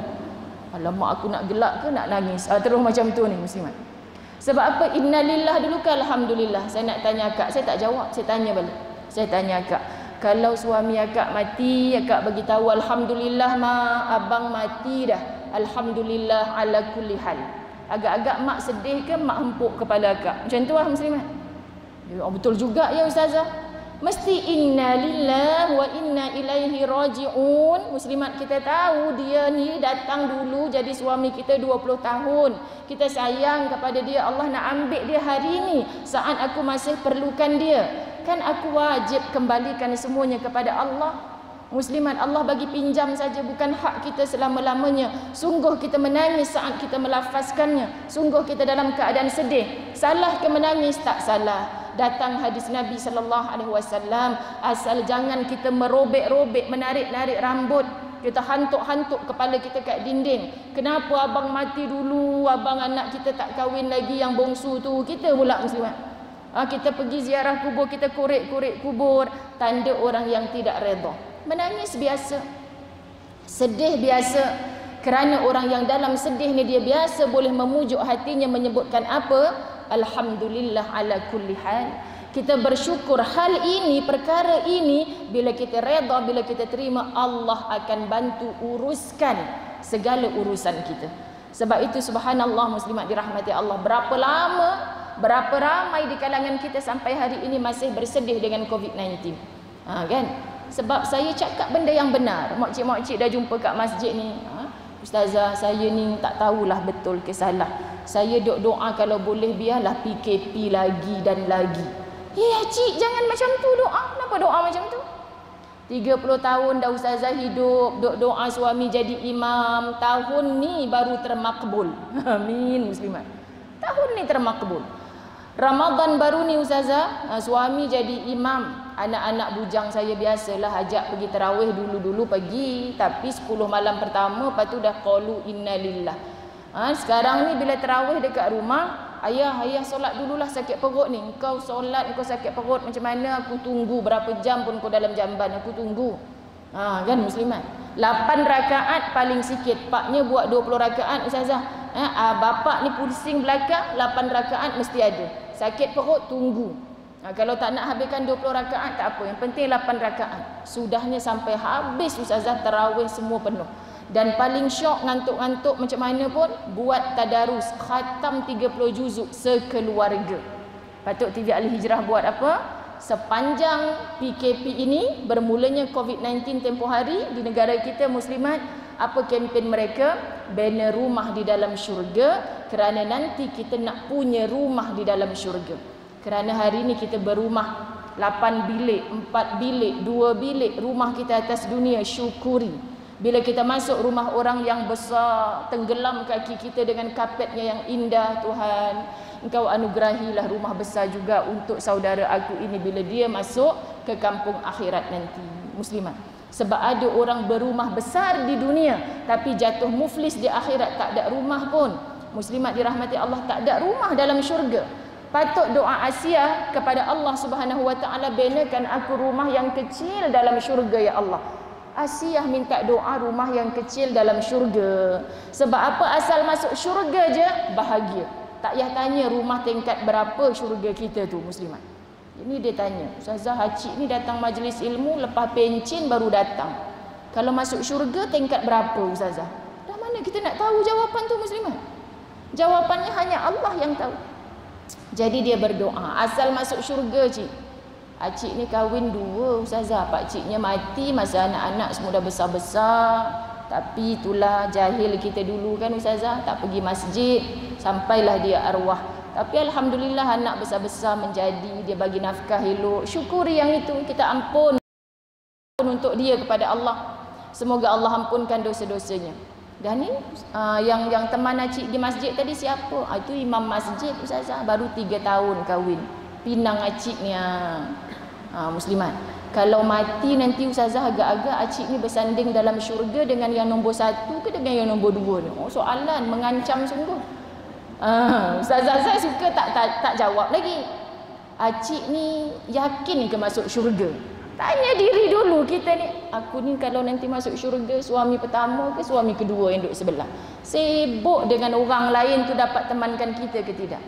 Alamak, aku nak gelak ke nak nangis? Terus macam tu ni muslimat. Sebab apa innalillah dulu ke alhamdulillah? Saya nak tanya akak, saya tak jawab, saya tanya balik. Saya tanya akak, kalau suami akak mati, akak bagi tahu alhamdulillah mak, abang mati dah. Alhamdulillah ala kulli hal. Agak-agak mak sedih ke mak hempuk kepala akak? Macam tu lah muslimat. Betul juga ya ustazah. Mesti inna lillah wa inna ilaihi raji'un. Muslimat, kita tahu dia ni datang dulu jadi suami kita 20 tahun. Kita sayang kepada dia. Allah nak ambil dia hari ni saat aku masih perlukan dia. Kan aku wajib kembalikan semuanya kepada Allah. Muslimat, Allah bagi pinjam saja, bukan hak kita selama-lamanya. Sungguh kita menangis saat kita melafazkannya. Sungguh kita dalam keadaan sedih. Salah ke menangis? Tak salah. Datang hadis Nabi sallallahu alaihi wasallam, asal jangan kita merobek-robek, menarik-narik rambut, kita hantuk-hantuk kepala kita kat dinding. Kenapa abang mati dulu, abang anak kita tak kahwin lagi yang bongsu tu? Kita pula muslimat. Kita pergi ziarah kubur, kita korek-korek kubur, tanda orang yang tidak redha. Menangis biasa, sedih biasa, kerana orang yang dalam sedih ni dia biasa boleh memujuk hatinya menyebutkan apa? Alhamdulillah ala kulli hal. Kita bersyukur hal ini, perkara ini, bila kita redha, bila kita terima, Allah akan bantu uruskan segala urusan kita. Sebab itu subhanallah muslimat dirahmati Allah, berapa lama, berapa ramai di kalangan kita sampai hari ini masih bersedih dengan COVID-19. Kan? Sebab saya cakap benda yang benar. Makcik-makcik dah jumpa kat masjid ni, ustazah saya ni tak tahulah betul ke salah. Saya duk doa kalau boleh biarlah PKP lagi dan lagi. Cik, jangan macam tu doa. Kenapa doa macam tu? 30 tahun dah ustazah hidup, duk doa suami jadi imam. Tahun ni baru termakbul. Amin muslimat. Tahun ni termakbul. Ramadan baru ni ustazah, suami jadi imam. Anak-anak bujang saya biasalah ajak pergi tarawih, dulu-dulu pergi, tapi 10 malam pertama lepas tu dah qalu innalillah. Sekarang ni bila tarawih dekat rumah, ayah solat dululah, sakit perut ni. Engkau solat, engkau sakit perut macam mana? Aku tunggu berapa jam pun kau dalam jamban, aku tunggu. Kan muslimat. 8 rakaat paling sikit. Paknya buat 20 rakaat ustazah. Bapak ni pusing belakang, 8 rakaat mesti ada. Sakit perut, tunggu. Kalau tak nak habiskan 20 rakaat tak apa, yang penting 8 rakaat. Sudahnya sampai habis ustazah tarawih semua penuh. Dan paling syok, ngantuk-ngantuk macam mana pun, buat tadarus, khatam 30 juzuk sekeluarga. Patut TV Al-Hijrah buat apa? Sepanjang PKP ini, bermulanya COVID-19 tempoh hari di negara kita muslimat, apa kempen mereka? Banner rumah di dalam syurga, kerana nanti kita nak punya rumah di dalam syurga. Kerana hari ini kita berumah 8 bilik, 4 bilik, 2 bilik, rumah kita atas dunia, syukuri. Bila kita masuk rumah orang yang besar, tenggelam kaki kita dengan kapetnya yang indah, Tuhan, Engkau anugerahilah rumah besar juga untuk saudara aku ini bila dia masuk ke kampung akhirat nanti. Muslimat. Sebab ada orang berumah besar di dunia tapi jatuh muflis di akhirat, tak ada rumah pun. Muslimat dirahmati Allah, tak ada rumah dalam syurga. Patut doa Asia kepada Allah Subhanahu wa taala, benakan aku rumah yang kecil dalam syurga ya Allah. Asia minta doa rumah yang kecil dalam syurga. Sebab apa? Asal masuk syurga je bahagia. Tak payah tanya rumah tingkat berapa syurga kita tu muslimat. Ini dia tanya, ustazah Acik ni datang majlis ilmu lepas pencin baru datang. Kalau masuk syurga tingkat berapa ustazah? Dah mana kita nak tahu jawapan tu muslimat? Jawapannya hanya Allah yang tahu. Jadi dia berdoa, asal masuk syurga cik. Acik ni kahwin 2 ustazah, pakciknya mati masa anak-anak semua dah besar-besar. Tapi itulah jahil kita dulu kan ustazah, tak pergi masjid sampailah dia arwah. Tapi alhamdulillah anak besar-besar menjadi, dia bagi nafkah elok. Syukuri yang itu, kita ampun untuk dia kepada Allah. Semoga Allah ampunkan dosa-dosanya. Dan ni yang teman Acik di masjid tadi siapa? Itu imam masjid ustazah, baru 3 tahun kahwin. Pinang Acik ni muslimat. Kalau mati nanti ustazah agak-agak Acik ni bersanding dalam syurga dengan yang nombor 1 ke dengan yang nombor 2 ni? Soalan mengancam sungguh. Ustazah saya suka tak jawab lagi. Acik ni yakin ke masuk syurga? Tanya diri dulu kita ni. Aku ni kalau nanti masuk syurga, suami pertama ke suami kedua yang duduk sebelah? Sibuk dengan orang lain tu dapat temankan kita ke tidak?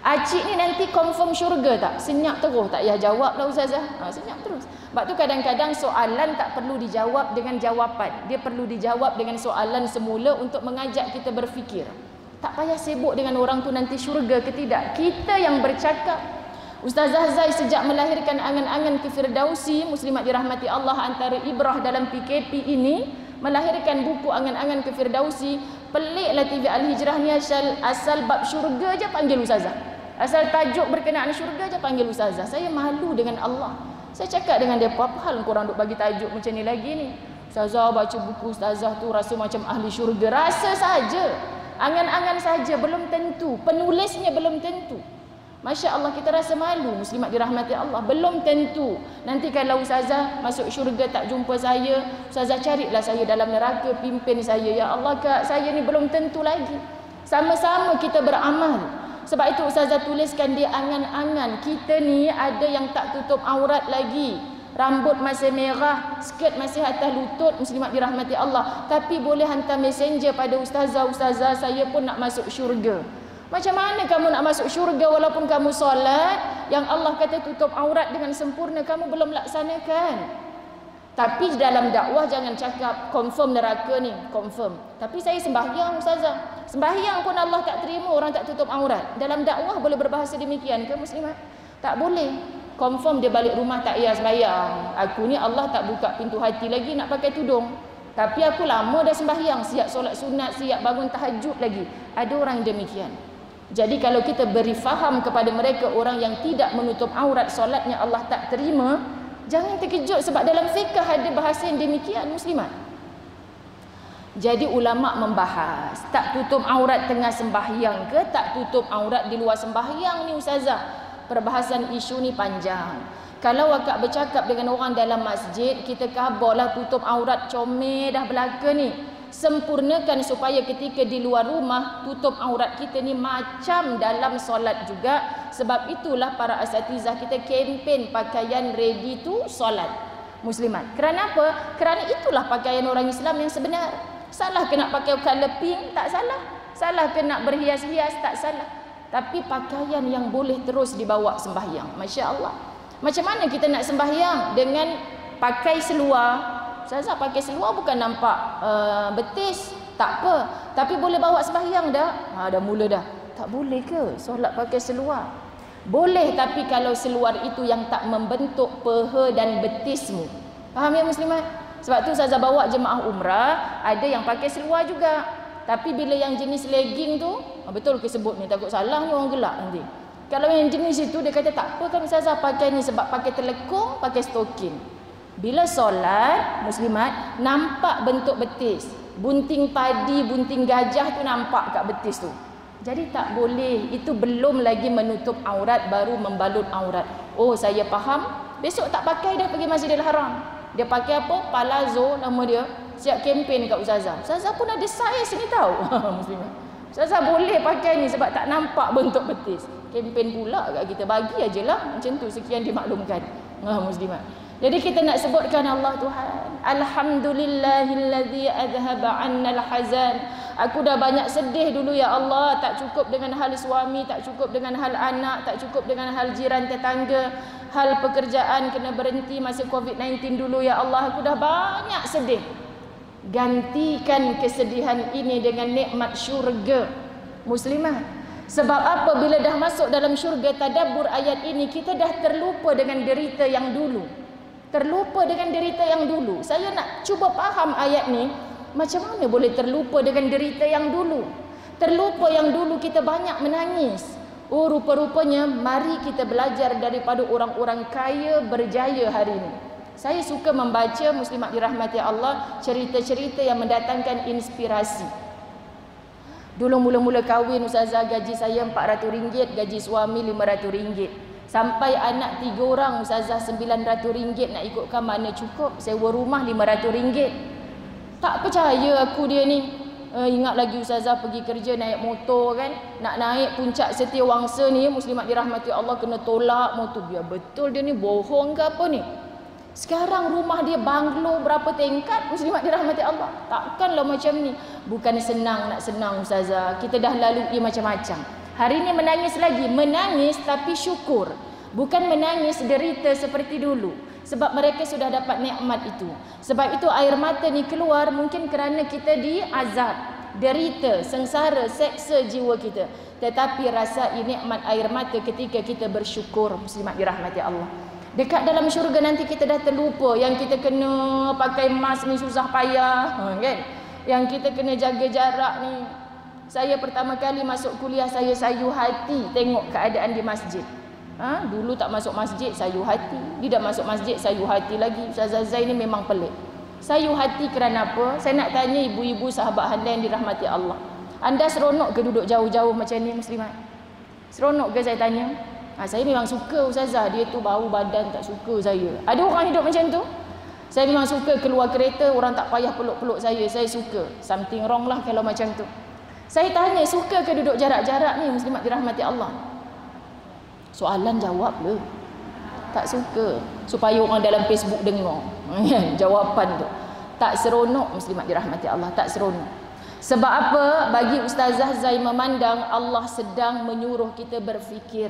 Acik ni nanti confirm syurga tak? Senyap terus, tak payah jawab lah ustazah. Senyap terus. Sebab tu kadang-kadang soalan tak perlu dijawab dengan jawapan. Dia perlu dijawab dengan soalan semula untuk mengajak kita berfikir. Tak payah sibuk dengan orang tu nanti syurga ke tidak. Kita yang bercakap. Ustazah Zai sejak melahirkan angan-angan ke Firdausi, muslimat dirahmati Allah, antara ibrah dalam PKP ini, melahirkan buku angan-angan ke Firdausi. Peliklah TV Al-Hijrah ni, asal bab syurga je panggil ustazah. Asal tajuk berkenaan syurga je panggil ustazah. Saya malu dengan Allah. Saya cakap dengan dia, apa hal korang duk bagi tajuk macam ni lagi ni? Ustazah baca buku ustazah tu rasa macam ahli syurga. Rasa saja. Angan-angan saja, belum tentu. Penulisnya belum tentu. Masya Allah, kita rasa malu muslimat dirahmati Allah. Belum tentu. Nanti kalau ustazah masuk syurga tak jumpa saya, ustazah carilah saya dalam neraka, pimpin saya. Ya Allah kak, saya ni belum tentu lagi. Sama-sama kita beramal. Sebab itu ustazah tuliskan di angan-angan kita ni ada yang tak tutup aurat lagi. Rambut masih merah, skirt masih atas lutut, muslimat dirahmati Allah. Tapi boleh hantar messenger pada ustazah, saya pun nak masuk syurga. Macam mana kamu nak masuk syurga walaupun kamu solat, yang Allah kata tutup aurat dengan sempurna, kamu belum laksanakan. Tapi dalam dakwah jangan cakap confirm neraka ni, confirm. Tapi saya sembahyang ustazah. Sembahyang pun Allah tak terima, orang tak tutup aurat. Dalam dakwah boleh berbahasa demikian ke muslimat? Tak boleh. Confirm dia balik rumah tak payah sembahyang. Aku ni Allah tak buka pintu hati lagi nak pakai tudung. Tapi aku lama dah sembahyang, siap solat sunat, siap bangun tahajud lagi. Ada orang demikian. Jadi kalau kita beri faham kepada mereka orang yang tidak menutup aurat solatnya Allah tak terima, jangan terkejut sebab dalam fiqh ada bahasa yang demikian muslimat. Jadi ulama membahas, tak tutup aurat tengah sembahyang ke, tak tutup aurat di luar sembahyang ni ustazah. Perbahasan isu ni panjang. Kalau akak bercakap dengan orang dalam masjid, kita khabarlah tutup aurat comel dah belaka ni. Sempurnakan supaya ketika di luar rumah tutup aurat kita ni macam dalam solat juga. Sebab itulah para asatizah kita kempen pakaian ready to solat muslimat. Kerana apa? Kerana itulah pakaian orang Islam yang sebenar. Salah ke nak pakai colour pink? Tak salah. Salah ke nak berhias-hias? Tak salah. Tapi pakaian yang boleh terus dibawa sembahyang. Masya Allah. Macam mana kita nak sembahyang dengan pakai seluar? Saya pakai seluar bukan nampak betis, tak apa. Tapi boleh bawa sembahyang dah. Dah mula dah. Tak boleh ke solat pakai seluar? Boleh, tapi kalau seluar itu yang tak membentuk peha dan betismu. Faham ya muslimat? Sebab tu saya bawa jemaah umrah, ada yang pakai seluar juga. Tapi bila yang jenis legging tu, betul ke sebut ni, takut salah ni orang gelak nanti. Kalau yang jenis itu dia kata tak apa kan ustazah pakai ni sebab pakai telekung, pakai stokin. Bila solat muslimat nampak bentuk betis, bunting padi, bunting gajah tu nampak kat betis tu. Jadi tak boleh, itu belum lagi menutup aurat, baru membalut aurat. Oh saya faham, besok tak pakai dah pergi Masjidil Haram. Dia pakai apa? Palazzo nama dia. Siap kempen kat ustazah. Ustazah pun ada saiz ni tahu. Muslimat. Ustazah boleh pakai ni sebab tak nampak bentuk betis. Kempen pula kat kita, bagi ajalah macam tu, sekian dimaklumkan. Muslimat. Jadi kita nak sebutkan Allah Tuhan. Alhamdulillahillazi adhaba 'annal hazan. Aku dah banyak sedih dulu ya Allah, tak cukup dengan hal suami, tak cukup dengan hal anak, tak cukup dengan hal jiran tetangga, hal pekerjaan kena berhenti masa COVID-19 dulu ya Allah, aku dah banyak sedih. Gantikan kesedihan ini dengan nikmat syurga muslimah. Sebab apa? Bila dah masuk dalam syurga, tadabbur ayat ini, kita dah terlupa dengan derita yang dulu. Terlupa dengan derita yang dulu. Saya nak cuba faham ayat ni, macam mana boleh terlupa dengan derita yang dulu? Terlupa yang dulu kita banyak menangis. Oh rupa-rupanya mari kita belajar daripada orang-orang kaya berjaya hari ini. Saya suka membaca, muslimat dirahmati Allah, cerita-cerita yang mendatangkan inspirasi. Dulu mula-mula kahwin ustazah, gaji saya RM400, gaji suami RM500. Sampai anak 3 orang ustazah RM900 nak ikutkan mana cukup. Sewa rumah RM500. Tak percaya aku dia ni. Ingat lagi ustazah pergi kerja naik motor kan. Nak naik puncak Setiawangsa ni, muslimat dirahmati Allah, kena tolak motor. Biar betul dia ni bohong ke apa ni? Sekarang rumah dia banglo berapa tingkat, muslimat dirahmati Allah. Takkanlah macam ni. Bukan senang nak senang ustazah. Kita dah lalui macam-macam. Hari ni menangis lagi. Menangis tapi syukur. Bukan menangis derita seperti dulu. Sebab mereka sudah dapat nikmat itu. Sebab itu air mata ni keluar mungkin kerana kita diazab, derita, sengsara, seksa jiwa kita. Tetapi rasai nikmat air mata ketika kita bersyukur, muslimat dirahmati Allah. Dekat dalam syurga nanti kita dah terlupa yang kita kena pakai mask ni susah payah, kan? Yang kita kena jaga jarak ni. Saya pertama kali masuk kuliah, saya sayu hati tengok keadaan di masjid. Dulu tak masuk masjid, sayu hati. Dia dah masuk masjid, sayu hati lagi. Ustazah Zai ni memang pelik. Sayu hati kerana apa? Saya nak tanya ibu-ibu sahabat anda yang dirahmati Allah. Anda seronok ke duduk jauh-jauh macam ni muslimat? Seronok ke saya tanya? Saya memang suka ustazah, dia tu bau badan tak suka saya. Ada orang hidup macam tu? Saya memang suka keluar kereta, orang tak payah peluk-peluk saya suka. Something wrong lah kalau macam tu. Saya tanya, suka ke duduk jarak-jarak ni muslimat dirahmati Allah? Soalan jawab le. Tak suka. Supaya orang dalam Facebook dengar jawapan tu. Tak seronok muslimat dirahmati Allah, tak seronok. Sebab apa? Bagi Ustazah Zai memandang Allah sedang menyuruh kita berfikir.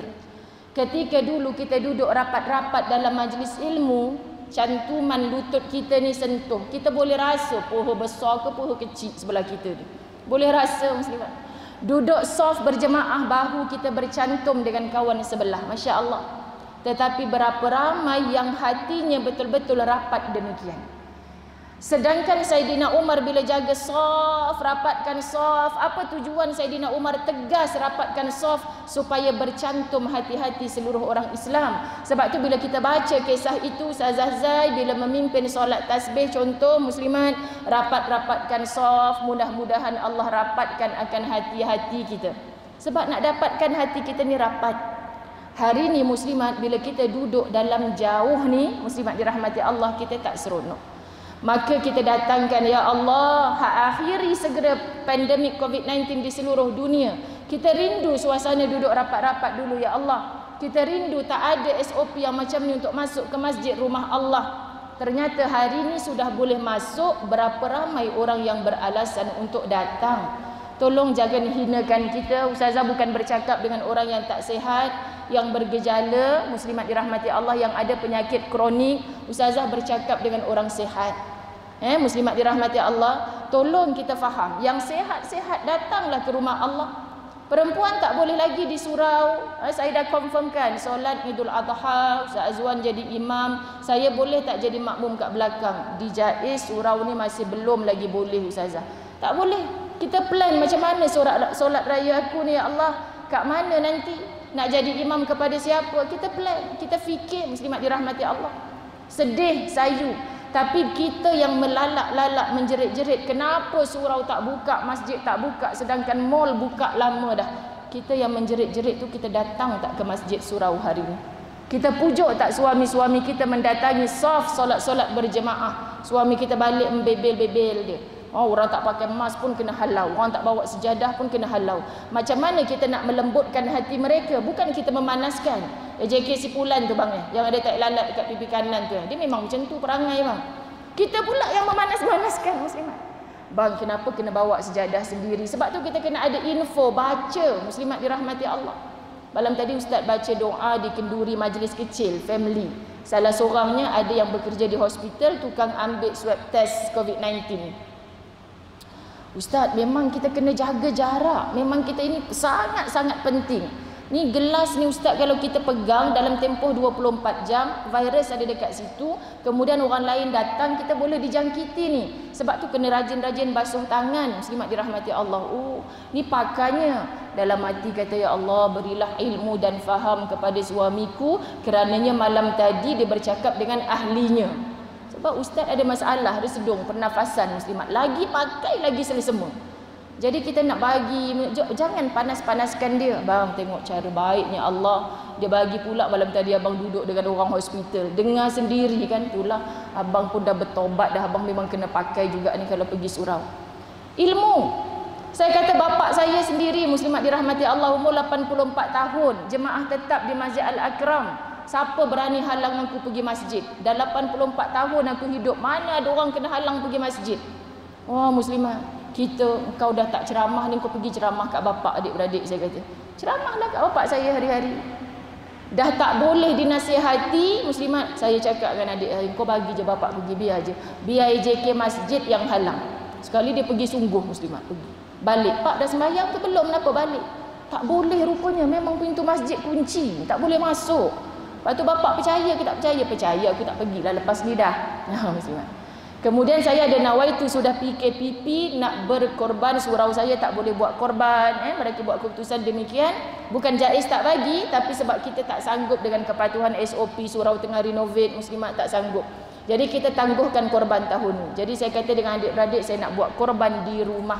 Ketika dulu kita duduk rapat-rapat dalam majlis ilmu, cantuman lutut kita ni sentuh, kita boleh rasa pohon besar ke pohon kecil sebelah kita ni. Boleh rasa muslimat. Duduk soft berjemaah, bahu kita bercantum dengan kawan sebelah, Masya Allah. Tetapi berapa ramai yang hatinya betul-betul rapat demikian. Sedangkan Saidina Umar bila jaga saf, rapatkan saf. Apa tujuan Saidina Umar tegas rapatkan saf? Supaya bercantum hati-hati seluruh orang Islam. Sebab tu bila kita baca kisah itu, Ustazah Zai bila memimpin solat tasbih, contoh muslimat, rapat-rapatkan saf. Mudah-mudahan Allah rapatkan akan hati-hati kita. Sebab nak dapatkan hati kita ni rapat. Hari ni muslimat, bila kita duduk dalam jauh ni, muslimat dirahmati Allah, kita tak seronok. Maka kita datangkan, ya Allah, akhiri segera pandemik COVID-19 di seluruh dunia. Kita rindu suasana duduk rapat-rapat dulu, ya Allah. Kita rindu tak ada SOP yang macam ni untuk masuk ke masjid rumah Allah. Ternyata hari ni sudah boleh masuk. Berapa ramai orang yang beralasan untuk datang. Tolong jangan hinakan kita. Ustazah bukan bercakap dengan orang yang tak sihat, yang bergejala, muslimat dirahmati Allah, yang ada penyakit kronik. Ustazah bercakap dengan orang sihat. Muslimat dirahmati Allah, tolong kita faham. Yang sihat-sihat datanglah ke rumah Allah. Perempuan tak boleh lagi di surau. Saya dah confirmkan solat Idul Adha, Ustaz Azwan jadi imam. Saya boleh tak jadi makmum kat belakang? Di Jaiz surau ni masih belum lagi boleh Ustazah. Tak boleh. Kita plan macam mana solat raya aku ni, ya Allah, kat mana nanti? Nak jadi imam kepada siapa? Kita plan, kita fikir, muslimat dirahmati Allah. Sedih, sayu. Tapi kita yang melalak-lalak, menjerit-jerit, kenapa surau tak buka, masjid tak buka, sedangkan mall buka lama dah. Kita yang menjerit-jerit tu, kita datang tak ke masjid surau hari ni? Kita pujuk tak suami-suami kita mendatangi saf solat-solat berjemaah? Suami kita balik membebel-bebel dia. Oh, orang tak pakai mask pun kena halau. Orang tak bawa sejadah pun kena halau. Macam mana kita nak melembutkan hati mereka? Bukan kita memanaskan. JK Sipulan tu bang, yang ada tak lalat dekat pipi kanan tu. Dia memang macam tu perangai bang. Kita pula yang memanas-manaskan muslimat. Bang, kenapa kena bawa sejadah sendiri? Sebab tu kita kena ada info, baca, muslimat dirahmati Allah. Malam tadi Ustaz baca doa di kenduri majlis kecil, family. Salah seorangnya ada yang bekerja di hospital, tukang ambil swab test COVID-19. Ustaz, memang kita kena jaga jarak. Memang kita ini sangat-sangat penting. Ni gelas ni Ustaz, kalau kita pegang dalam tempoh 24 jam, virus ada dekat situ, kemudian orang lain datang, kita boleh dijangkiti ni. Sebab tu kena rajin-rajin basuh tangan, muslimat dirahmati Allah. Oh, ni pakainya. Dalam hati kata, ya Allah, berilah ilmu dan faham kepada suamiku, kerananya malam tadi dia bercakap dengan ahlinya. Sebab Ustaz ada masalah, ada sedung pernafasan muslimat. Lagi pakai lagi selesema. Jadi kita nak bagi, jangan panas-panaskan dia. Bang, tengok cara baiknya Allah. Dia bagi pula malam tadi abang duduk dengan orang hospital. Dengar sendiri kan, itulah abang pun dah bertobat dah. Abang memang kena pakai juga ni kalau pergi surau. Ilmu. Saya kata bapak saya sendiri, muslimat dirahmati Allah, umur 84 tahun. Jemaah tetap di Masjid Al-Akram. Siapa berani halang aku pergi masjid? Dah 84 tahun aku hidup. Mana ada orang kena halang pergi masjid? Oh muslimah, engkau dah tak ceramah ni, kau pergi ceramah kat bapak adik-beradik, saya kata. Ceramahlah kat bapak saya hari-hari. Dah tak boleh dinasihati, muslimat, saya cakap dengan adik saya, kau bagi je bapak pergi, biar je. Biar JK masjid yang halang. Sekali dia pergi sungguh, muslimat, pergi. Balik, pak dah sembahyang ke belum? Kenapa balik? Tak boleh rupanya, memang pintu masjid kunci, tak boleh masuk. Lepas tu bapak percaya ke tak percaya? Percaya, aku tak pergilah lepas ni dah. Kemudian saya ada nawaitu sudah PKPP nak berkorban, surau saya tak boleh buat korban. Mereka buat keputusan demikian. Bukan Jaiz tak bagi, tapi sebab kita tak sanggup dengan kepatuhan SOP, surau tengah renovate, muslimat tak sanggup. Jadi kita tangguhkan korban tahun ni. Jadi saya kata dengan adik-beradik, saya nak buat korban di rumah.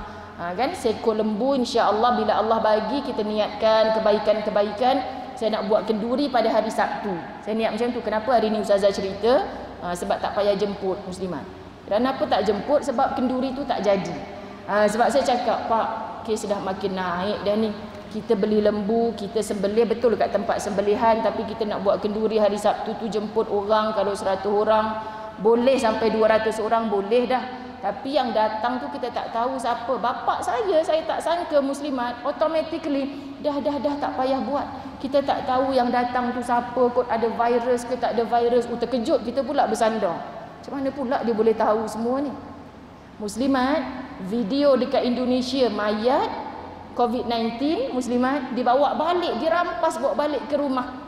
Kan, seekor lembu, insya-Allah bila Allah bagi, kita niatkan kebaikan-kebaikan. Saya nak buat kenduri pada hari Sabtu. Saya niat macam tu. Kenapa hari ni Ustazah cerita? Sebab tak payah jemput muslimat. Kenapa tak jemput? Sebab kenduri tu tak jadi. Sebab saya cakap, Pak, kes dah makin naik dah ni. Kita beli lembu, kita sembelih betul kat tempat sembelihan, tapi kita nak buat kenduri hari Sabtu tu jemput orang, kalau 100 orang boleh, sampai 200 orang boleh dah. Tapi yang datang tu kita tak tahu siapa. Bapak saya tak sangka Muslimat, automatically dah tak payah buat. Kita tak tahu yang datang tu siapa, kot ada virus ke tak ada virus. Terkejut kita pula bersandar. Macam mana pula dia boleh tahu semua ni? Muslimat, video dekat Indonesia mayat COVID-19, Muslimat dibawa balik, dirampas bawa balik ke rumah.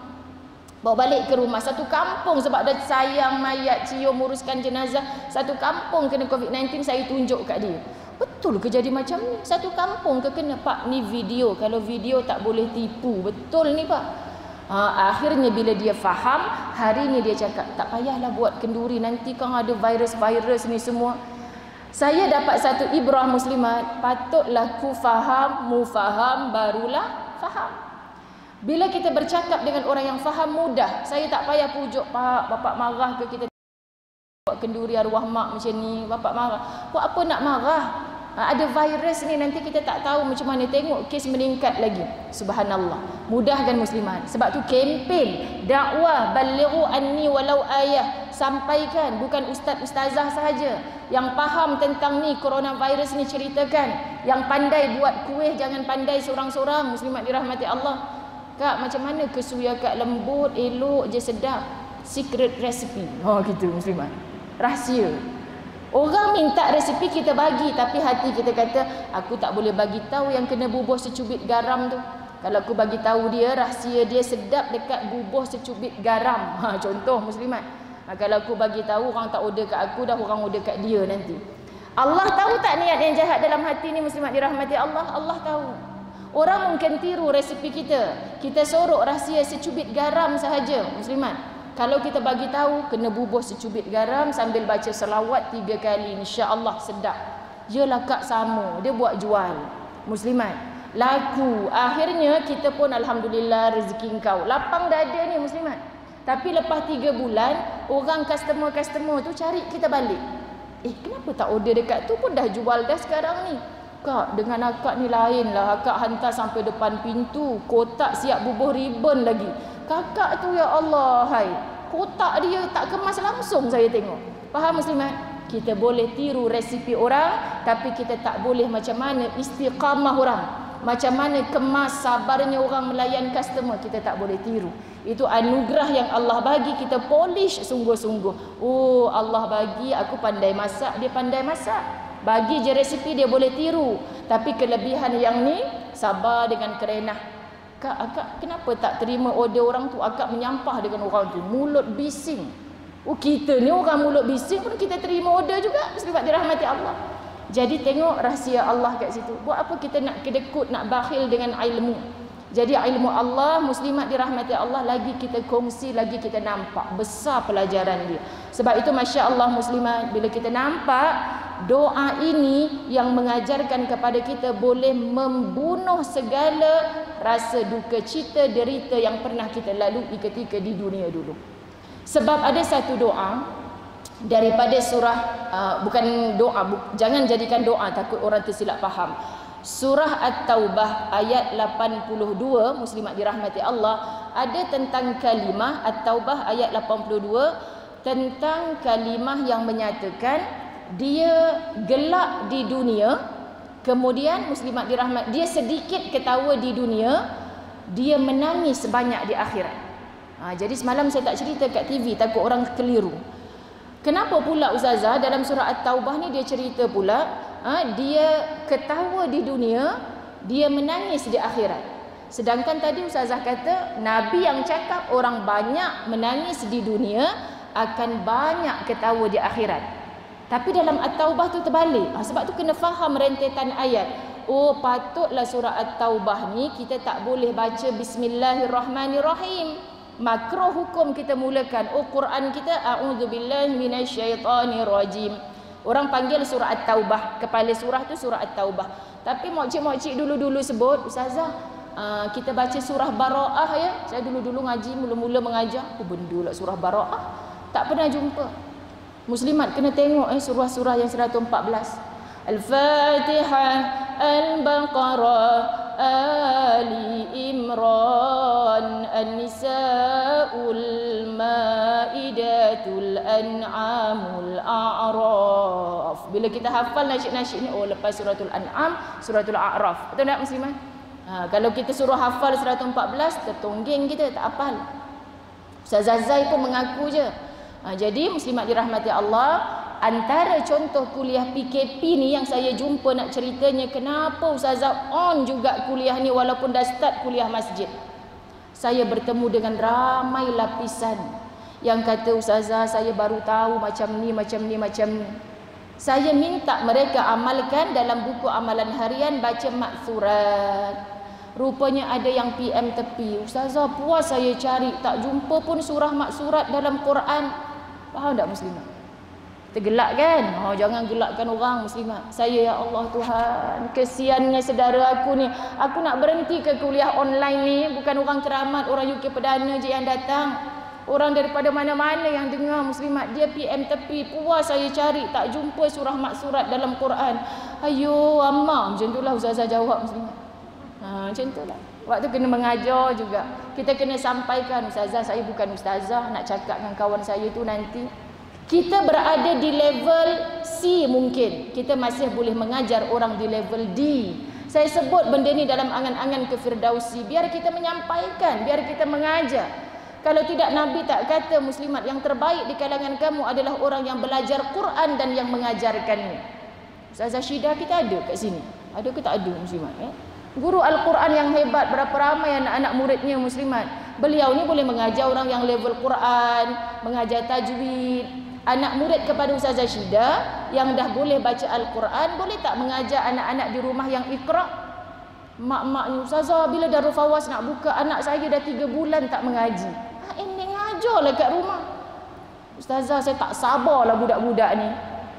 Bawa balik ke rumah satu kampung, sebab dah sayang mayat, cium, uruskan jenazah. Satu kampung kena COVID-19, saya tunjuk kat dia. Betul ke jadi macam ni? Satu kampung ke kena? Pak, ni video. Kalau video tak boleh tipu. Betul ni, Pak. Akhirnya bila dia faham, hari ni dia cakap, tak payahlah buat kenduri, nanti kan ada virus-virus ni semua. Saya dapat satu ibrah, Muslimat. Patutlah ku faham, mu faham, barulah faham. Bila kita bercakap dengan orang yang faham, mudah. Saya tak payah pujuk, Pak, bapak marah ke kita buat kenduri arwah mak macam ni, bapak marah. Buat apa nak marah? Ada virus ni, nanti kita tak tahu macam mana. Tengok kes meningkat lagi. Subhanallah. Mudahkan Muslimat. Sebab tu kempen dakwah, balighu anni walau ayah. Sampaikan, bukan ustaz-ustazah sahaja yang faham tentang ni coronavirus ni, ceritakan. Yang pandai buat kuih jangan pandai seorang-seorang. Muslimat dirahmati Allah. Kak, macam mana kesuya Kak lembut, elok je, sedap. Secret recipe. Gitu Muslimat. Rahsia. Orang minta resipi kita bagi, tapi hati kita kata, aku tak boleh bagi tahu yang kena bubuh secubit garam tu. Kalau aku bagi tahu dia, rahsia dia sedap dekat bubuh secubit garam. Contoh Muslimat. Kalau aku bagi tahu, orang tak order kat aku dah, orang order kat dia nanti. Allah tahu tak niat yang jahat dalam hati ni, Muslimat dirahmati Allah? Allah tahu. Orang mungkin tiru resipi kita. Kita sorok rahsia secubit garam sahaja, Muslimat. Kalau kita bagi tahu, kena bubuh secubit garam sambil baca selawat 3 kali, insya-Allah sedap. Yalah Kak, sama. Dia buat jual. Muslimat, laku. Akhirnya kita pun alhamdulillah, rezeki engkau. Lapang dada ni Muslimat. Tapi lepas 3 bulan, orang customer tu cari kita balik. Kenapa tak order dekat tu, pun dah jual dah sekarang ni. Kak, dengan akak ni lain lah. Akak hantar sampai depan pintu, kotak siap bubuh ribbon lagi. Kakak tu ya Allah, hai, kotak dia tak kemas langsung saya tengok. Faham Muslimat? Kita boleh tiru resipi orang, tapi kita tak boleh macam mana istiqamah orang. Macam mana kemas sabarnya orang melayan customer, kita tak boleh tiru. Itu anugerah yang Allah bagi, kita polish sungguh-sungguh. Oh, Allah bagi aku pandai masak, dia pandai masak. Bagi je resipi, dia boleh tiru. Tapi kelebihan yang ni, sabar dengan kerenah. Kak, akak kenapa tak terima order orang tu? Akak menyampah dengan orang tu, mulut bising. Kita ni orang mulut bising pun kita terima order juga. Muslimat dirahmati Allah. Jadi tengok rahsia Allah kat situ. Buat apa kita nak kedekut, nak bakhil dengan ilmu? Jadi ilmu Allah, Muslimat dirahmati Allah, lagi kita kongsi, lagi kita nampak besar pelajaran dia. Sebab itu Masya Allah Muslimat, bila kita nampak doa ini yang mengajarkan kepada kita boleh membunuh segala rasa duka cita, derita yang pernah kita lalui ketika di dunia dulu. Sebab ada satu doa daripada surah, bukan doa, jangan jadikan doa, takut orang tersilap faham. Surah At-Taubah ayat 82, Muslimat dirahmati Allah, ada tentang kalimah At-Taubah ayat 82, tentang kalimah yang menyatakan dia gelak di dunia, kemudian Muslimat dirahmat, dia sedikit ketawa di dunia, dia menangis banyak di akhirat. Jadi semalam saya tak cerita kat TV, takut orang keliru. Kenapa pula Ustazah dalam surah At-Taubah ni dia cerita pula dia ketawa di dunia, dia menangis di akhirat. Sedangkan tadi Ustazah kata Nabi yang cakap orang banyak menangis di dunia akan banyak ketawa di akhirat. Tapi dalam At-Taubah tu terbalik. Sebab tu kena faham rentetan ayat. Oh, patutlah surah At-Taubah ni kita tak boleh baca Bismillahirrahmanirrahim. Makruh hukum kita mulakan. Oh, Quran kita a'udzubillahi minasyaitonirrajim. Orang panggil surah At-Taubah, kepala surah tu surah At-Taubah. Tapi mokcik-mokcik dulu-dulu sebut, Ustazah, kita baca surah Bara'ah ya. Saya dulu-dulu ngaji, mula-mula mengajar, benda lah surah Bara'ah. Tak pernah jumpa. Muslimat kena tengok surah-surah yang 114. Al-Fatihah, Al-Baqarah, Ali Imran, An-Nisa'ul Ma'idatul An'amul A'raf. Bila kita hafal nasyid-nasyid ni, oh lepas suratul An'am, suratul A'raf. Betul tak musliman? Kalau kita suruh hafal 114, tertonggeng kita, tak hafal. Ustaz Zazai pun mengaku je. Jadi muslimat dirahmati Allah, antara contoh kuliah PKP ni yang saya jumpa nak ceritanya, kenapa Ustazah on juga kuliah ni walaupun dah start kuliah masjid. Saya bertemu dengan ramai lapisan yang kata, Ustazah saya baru tahu macam ni, macam ni, macam ni. Saya minta mereka amalkan dalam buku amalan harian, baca maksurat. Rupanya ada yang PM tepi, Ustazah puas saya cari, tak jumpa pun surah maksurat dalam Quran. Faham tak muslimat? Tergelak kan? Jangan gelakkan orang muslimat. Saya, ya Allah Tuhan, kesiannya saudara aku ni. Aku nak berhenti ke kuliah online ni. Bukan orang keramat, orang UK Perdana je yang datang. Orang daripada mana-mana yang dengar muslimat. Dia PM tepi, puas saya cari, tak jumpa surah maksurat dalam Quran. Ayo amak, macam itulah Ustazah jawab muslimat. Macam itulah. Waktu kena mengajar juga, kita kena sampaikan, Ustazah saya bukan Ustazah, nak cakap dengan kawan saya tu nanti. Kita berada di level C mungkin, kita masih boleh mengajar orang di level D. Saya sebut benda ni dalam angan-angan ke Firdausi, biar kita menyampaikan, biar kita mengajar. Kalau tidak, Nabi tak kata muslimat yang terbaik di kalangan kamu adalah orang yang belajar Quran dan yang mengajarkannya. Ustazah Syidah kita ada kat sini, ada ke tak ada muslimat? Guru Al-Quran yang hebat, berapa ramai anak-anak muridnya muslimat. Beliau ni boleh mengajar orang yang level Quran, mengajar tajwid. Anak murid kepada Ustazah Syidah yang dah boleh baca Al-Quran, boleh tak mengajar anak-anak di rumah yang Iqra? Mak-mak ni, Ustazah bila Darul Fawaz nak buka, anak saya dah 3 bulan tak mengaji. Ini ngajarlah kat rumah. Ustazah saya tak sabarlah budak-budak ni.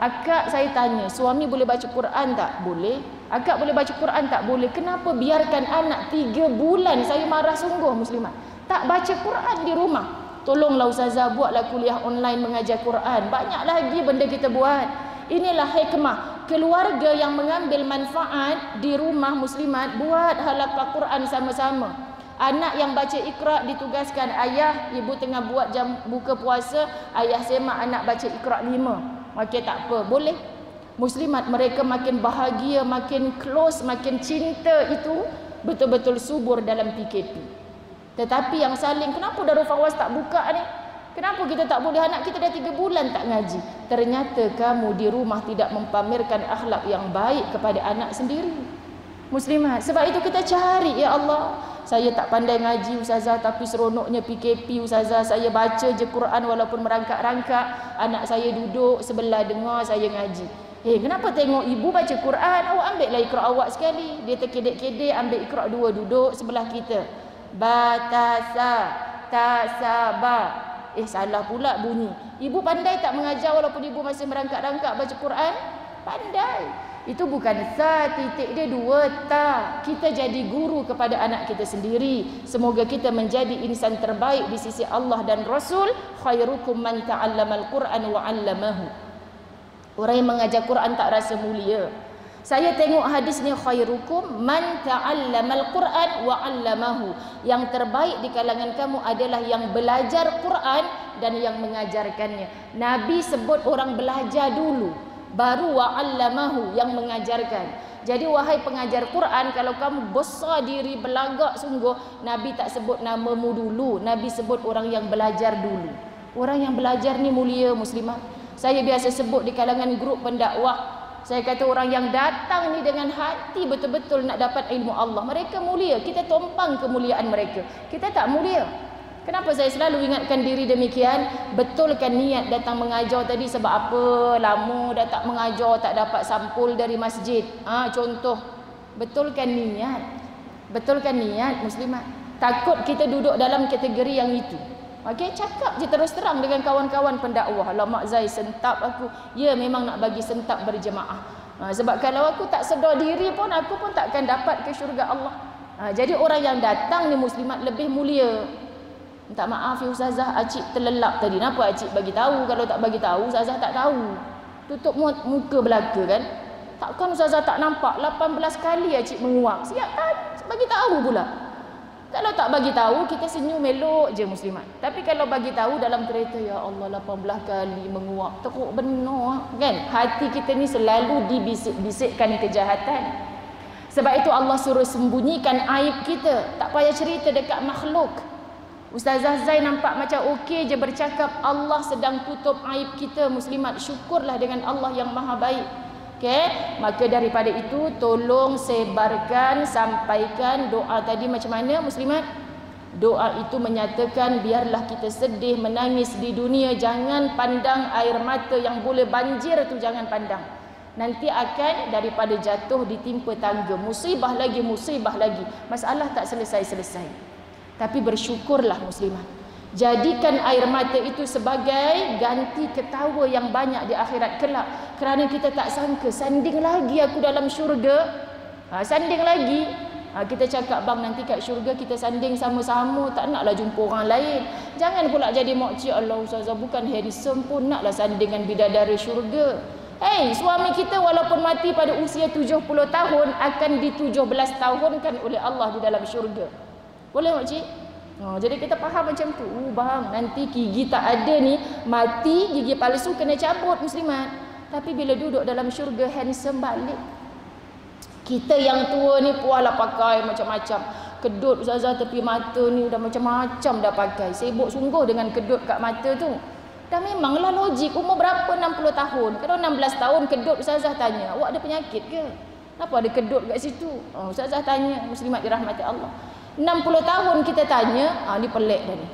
Akak saya tanya, suami boleh baca Quran tak? Boleh. Akak boleh baca Quran tak? Boleh. Kenapa biarkan anak 3 bulan? Saya marah sungguh muslimat. Tak baca Quran di rumah. Tolonglah Ustazah, buatlah kuliah online mengajar Quran. Banyak lagi benda kita buat. Inilah hikmah keluarga yang mengambil manfaat di rumah muslimat, buat halaqah Quran sama-sama. Anak yang baca Iqra ditugaskan, ayah, ibu tengah buat jam buka puasa, ayah semak anak baca Iqra 5. Okey, tak apa, boleh. Muslimat mereka makin bahagia, makin close, makin cinta, itu betul-betul subur dalam PKP. Tetapi yang saling, kenapa Darul Fawaz tak buka ni? Kenapa kita tak boleh? Anak kita dah 3 bulan tak ngaji. Ternyata kamu di rumah tidak mempamerkan akhlak yang baik kepada anak sendiri. Muslimat, sebab itu kita cari, ya Allah, saya tak pandai ngaji Ustazah, tapi seronoknya PKP Ustazah, saya baca je Quran walaupun merangkak-rangkak. Anak saya duduk sebelah dengar saya ngaji. Kenapa tengok ibu baca Quran, awak ambillah Iqra awak sekali. Dia terkedek-kedek ambil Iqra 2 duduk sebelah kita. Batasa tasaba. Salah pula bunyi. Ibu pandai tak mengajar walaupun ibu masih merangkak-rangkak baca Quran? Pandai. Itu bukan sa, titik dia 2 ta. Kita jadi guru kepada anak kita sendiri. Semoga kita menjadi insan terbaik di sisi Allah dan Rasul. Khairukum man ta'allamal Quran wa 'allamahu. Orang yang mengajar Quran tak rasa mulia. Saya tengok hadis ni, khairukum man ta'allamal Quran wa 'allamahu. Yang terbaik di kalangan kamu adalah yang belajar Quran dan yang mengajarkannya. Nabi sebut orang belajar dulu, baru wa 'allamahu, yang mengajarkan. Jadi wahai pengajar Quran, kalau kamu besar diri, belagak sungguh, Nabi tak sebut namamu dulu, Nabi sebut orang yang belajar dulu. Orang yang belajar ni mulia muslimah. Saya biasa sebut di kalangan grup pendakwah, saya kata orang yang datang ni dengan hati betul-betul nak dapat ilmu Allah, mereka mulia. Kita tumpang kemuliaan mereka. Kita tak mulia. Kenapa saya selalu ingatkan diri demikian? Betulkan niat datang mengajar tadi. Sebab apa? Lama dah tak mengajar, tak dapat sampul dari masjid. Contoh. Betulkan niat. Betulkan niat muslimat. Takut kita duduk dalam kategori yang itu. Okey, cakap je terus terang dengan kawan-kawan pendakwah. Allah Mak Zai sentap aku. Ya, memang nak bagi sentap berjemaah. Sebab kalau aku tak sedar diri pun, aku pun takkan dapat ke syurga Allah. Jadi orang yang datang ni muslimat lebih mulia. Minta maaf ya Ustazah, acik terlelap tadi. Kenapa acik bagi tahu? Kalau tak bagi tahu, Ustazah tak tahu. Tutup muka belaka kan. Takkan ustazah tak nampak 18 kali acik menguap? Siap kan? Bagi tahu pula. Kalau tak bagi tahu, kita senyum elok je muslimat. Tapi kalau bagi tahu dalam kereta, ya Allah 18 kali menguap, teruk benar kan? Hati kita ni selalu dibisik-bisikkan kejahatan. Sebab itu Allah suruh sembunyikan aib kita. Tak payah cerita dekat makhluk. Ustazah Zai nampak macam okey je bercakap, Allah sedang tutup aib kita muslimat. Syukurlah dengan Allah yang maha baik. Okay? Maka daripada itu tolong sebarkan, sampaikan doa tadi macam mana muslimat? Doa itu menyatakan biarlah kita sedih, menangis di dunia, jangan pandang air mata yang boleh banjir tu, jangan pandang. Nanti akan daripada jatuh ditimpa tangga, musibah lagi, masalah tak selesai-selesai. Tapi bersyukurlah muslimat. Jadikan air mata itu sebagai ganti ketawa yang banyak di akhirat kelak. Kerana kita tak sangka, sanding lagi aku dalam syurga. Sanding lagi. Kita cakap, bang nanti kat syurga kita sanding sama-sama, tak naklah jumpa orang lain. Jangan pula jadi makcik, Allah ustazah bukan handsome pun naklah sanding dengan bidadari syurga. Hey, suami kita walaupun mati pada usia 70 tahun akan di 17 tahunkan oleh Allah di dalam syurga. Boleh makcik? Jadi kita faham macam tu. Bang, nanti gigi tak ada ni, mati gigi palsu kena cabut muslimat. Tapi bila duduk dalam syurga handsome balik. Kita yang tua ni pualah pakai macam-macam. Kedut ustazah tepi mata ni dah macam-macam dah pakai. Sibuk sungguh dengan kedut kat mata tu. Dah memanglah logik, umur berapa 60 tahun. Kalau 16 tahun kedut ustazah tanya, awak ada penyakit ke? Kenapa ada kedut kat situ? Ustazah tanya, muslimat dirahmati Allah. 60 tahun kita tanya, ni pelik dah ni.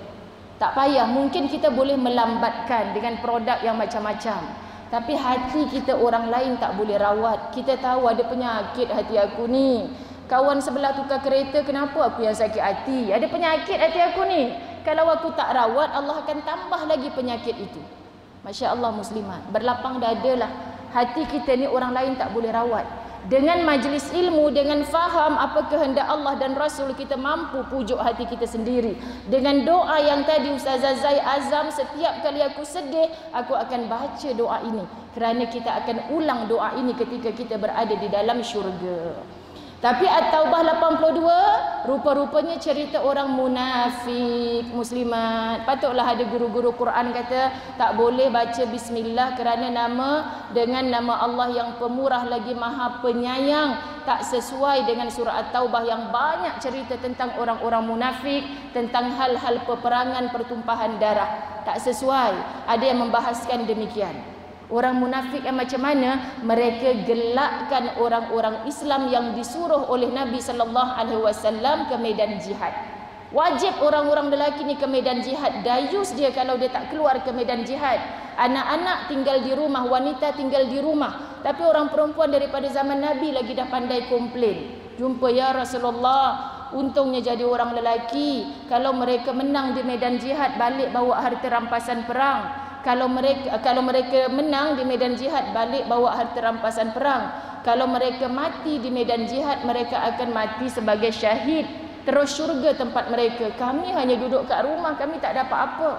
Tak payah, mungkin kita boleh melambatkan dengan produk yang macam-macam. Tapi hati kita orang lain tak boleh rawat. Kita tahu ada penyakit hati aku ni. Kawan sebelah tukar kereta, kenapa aku yang sakit hati? Ada penyakit hati aku ni. Kalau aku tak rawat, Allah akan tambah lagi penyakit itu. Masya Allah muslimat, berlapang dadalah. Hati kita ni orang lain tak boleh rawat. Dengan majlis ilmu, dengan faham apa kehendak Allah dan Rasul, kita mampu pujuk hati kita sendiri. Dengan doa yang tadi Ustazah Zai azam, setiap kali aku sedih, aku akan baca doa ini. Kerana kita akan ulang doa ini ketika kita berada di dalam syurga. Tapi At-Taubah 82 rupa-rupanya cerita orang munafik muslimat. Patutlah ada guru-guru Quran kata tak boleh baca bismillah kerana dengan nama Allah yang pemurah lagi maha penyayang. Tak sesuai dengan surah At-Taubah yang banyak cerita tentang orang-orang munafik, tentang hal-hal peperangan, pertumpahan darah. Tak sesuai. Ada yang membahaskan demikian. Orang munafik yang macam mana? Mereka gelakkan orang-orang Islam yang disuruh oleh Nabi SAW ke medan jihad. Wajib orang-orang lelaki ni ke medan jihad. Dayus dia kalau dia tak keluar ke medan jihad. Anak-anak tinggal di rumah, wanita tinggal di rumah. Tapi orang perempuan daripada zaman Nabi lagi dah pandai komplain. Jumpa, ya Rasulullah, untungnya jadi orang lelaki. Kalau mereka menang di medan jihad, balik bawa harta rampasan perang. Kalau mereka menang di medan jihad, balik bawa harta rampasan perang. Kalau mereka mati di medan jihad, mereka akan mati sebagai syahid. Terus syurga tempat mereka. Kami hanya duduk kat rumah, kami tak dapat apa.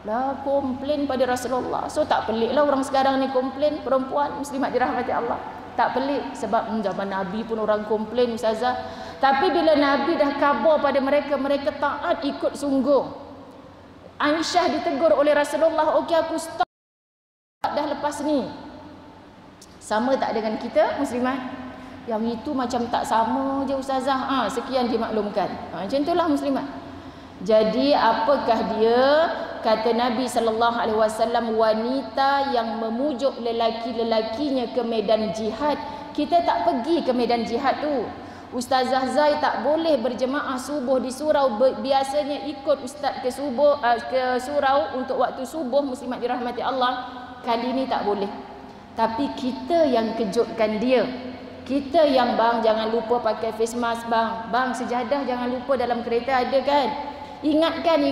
Lah komplain pada Rasulullah. So tak peliklah orang sekarang ni komplain, perempuan muslimat dirahmati Allah. Tak pelik sebab zaman Nabi pun orang komplain ustazah. Tapi bila Nabi dah khabar pada mereka, mereka taat ikut sungguh. Aisyah ditegur oleh Rasulullah, okey aku stop dah lepas ni. Sama tak dengan kita muslimat? Yang itu macam tak sama je ustazah. Sekian dimaklumkan. Macam itulah muslimat. Jadi apakah dia? Kata Nabi SAW, wanita yang memujuk lelaki-lelakinya ke medan jihad. Kita tak pergi ke medan jihad tu. Ustazah Zai tak boleh berjemaah subuh di surau. Biasanya ikut ustaz ke surau untuk waktu subuh muslimat dirahmati Allah. Kali ni tak boleh. Tapi kita yang kejutkan dia. Kita yang bang jangan lupa pakai face mask bang. Bang sejadah jangan lupa dalam kereta ada kan. Ingatkan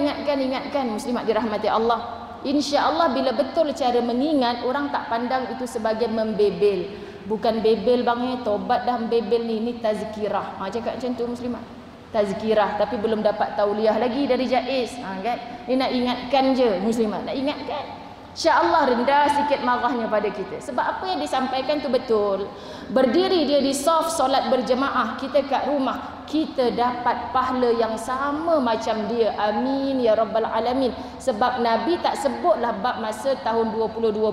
muslimat dirahmati Allah. InsyaAllah bila betul cara mengingat, orang tak pandang itu sebagai membebel. Bukan bebel bang, tobat dah bebel ni tazkirah. Cakap macam tu muslimat. Tazkirah tapi belum dapat tauliah lagi dari Jaiz. Kan? Ni nak ingatkan je muslimat, nak ingatkan. InsyaAllah rendah sikit marahnya pada kita. Sebab apa yang disampaikan tu betul. Berdiri dia di saf solat berjemaah, kita kat rumah, kita dapat pahala yang sama macam dia. Amin ya rabbal alamin. Sebab Nabi tak sebutlah bab masa tahun 2020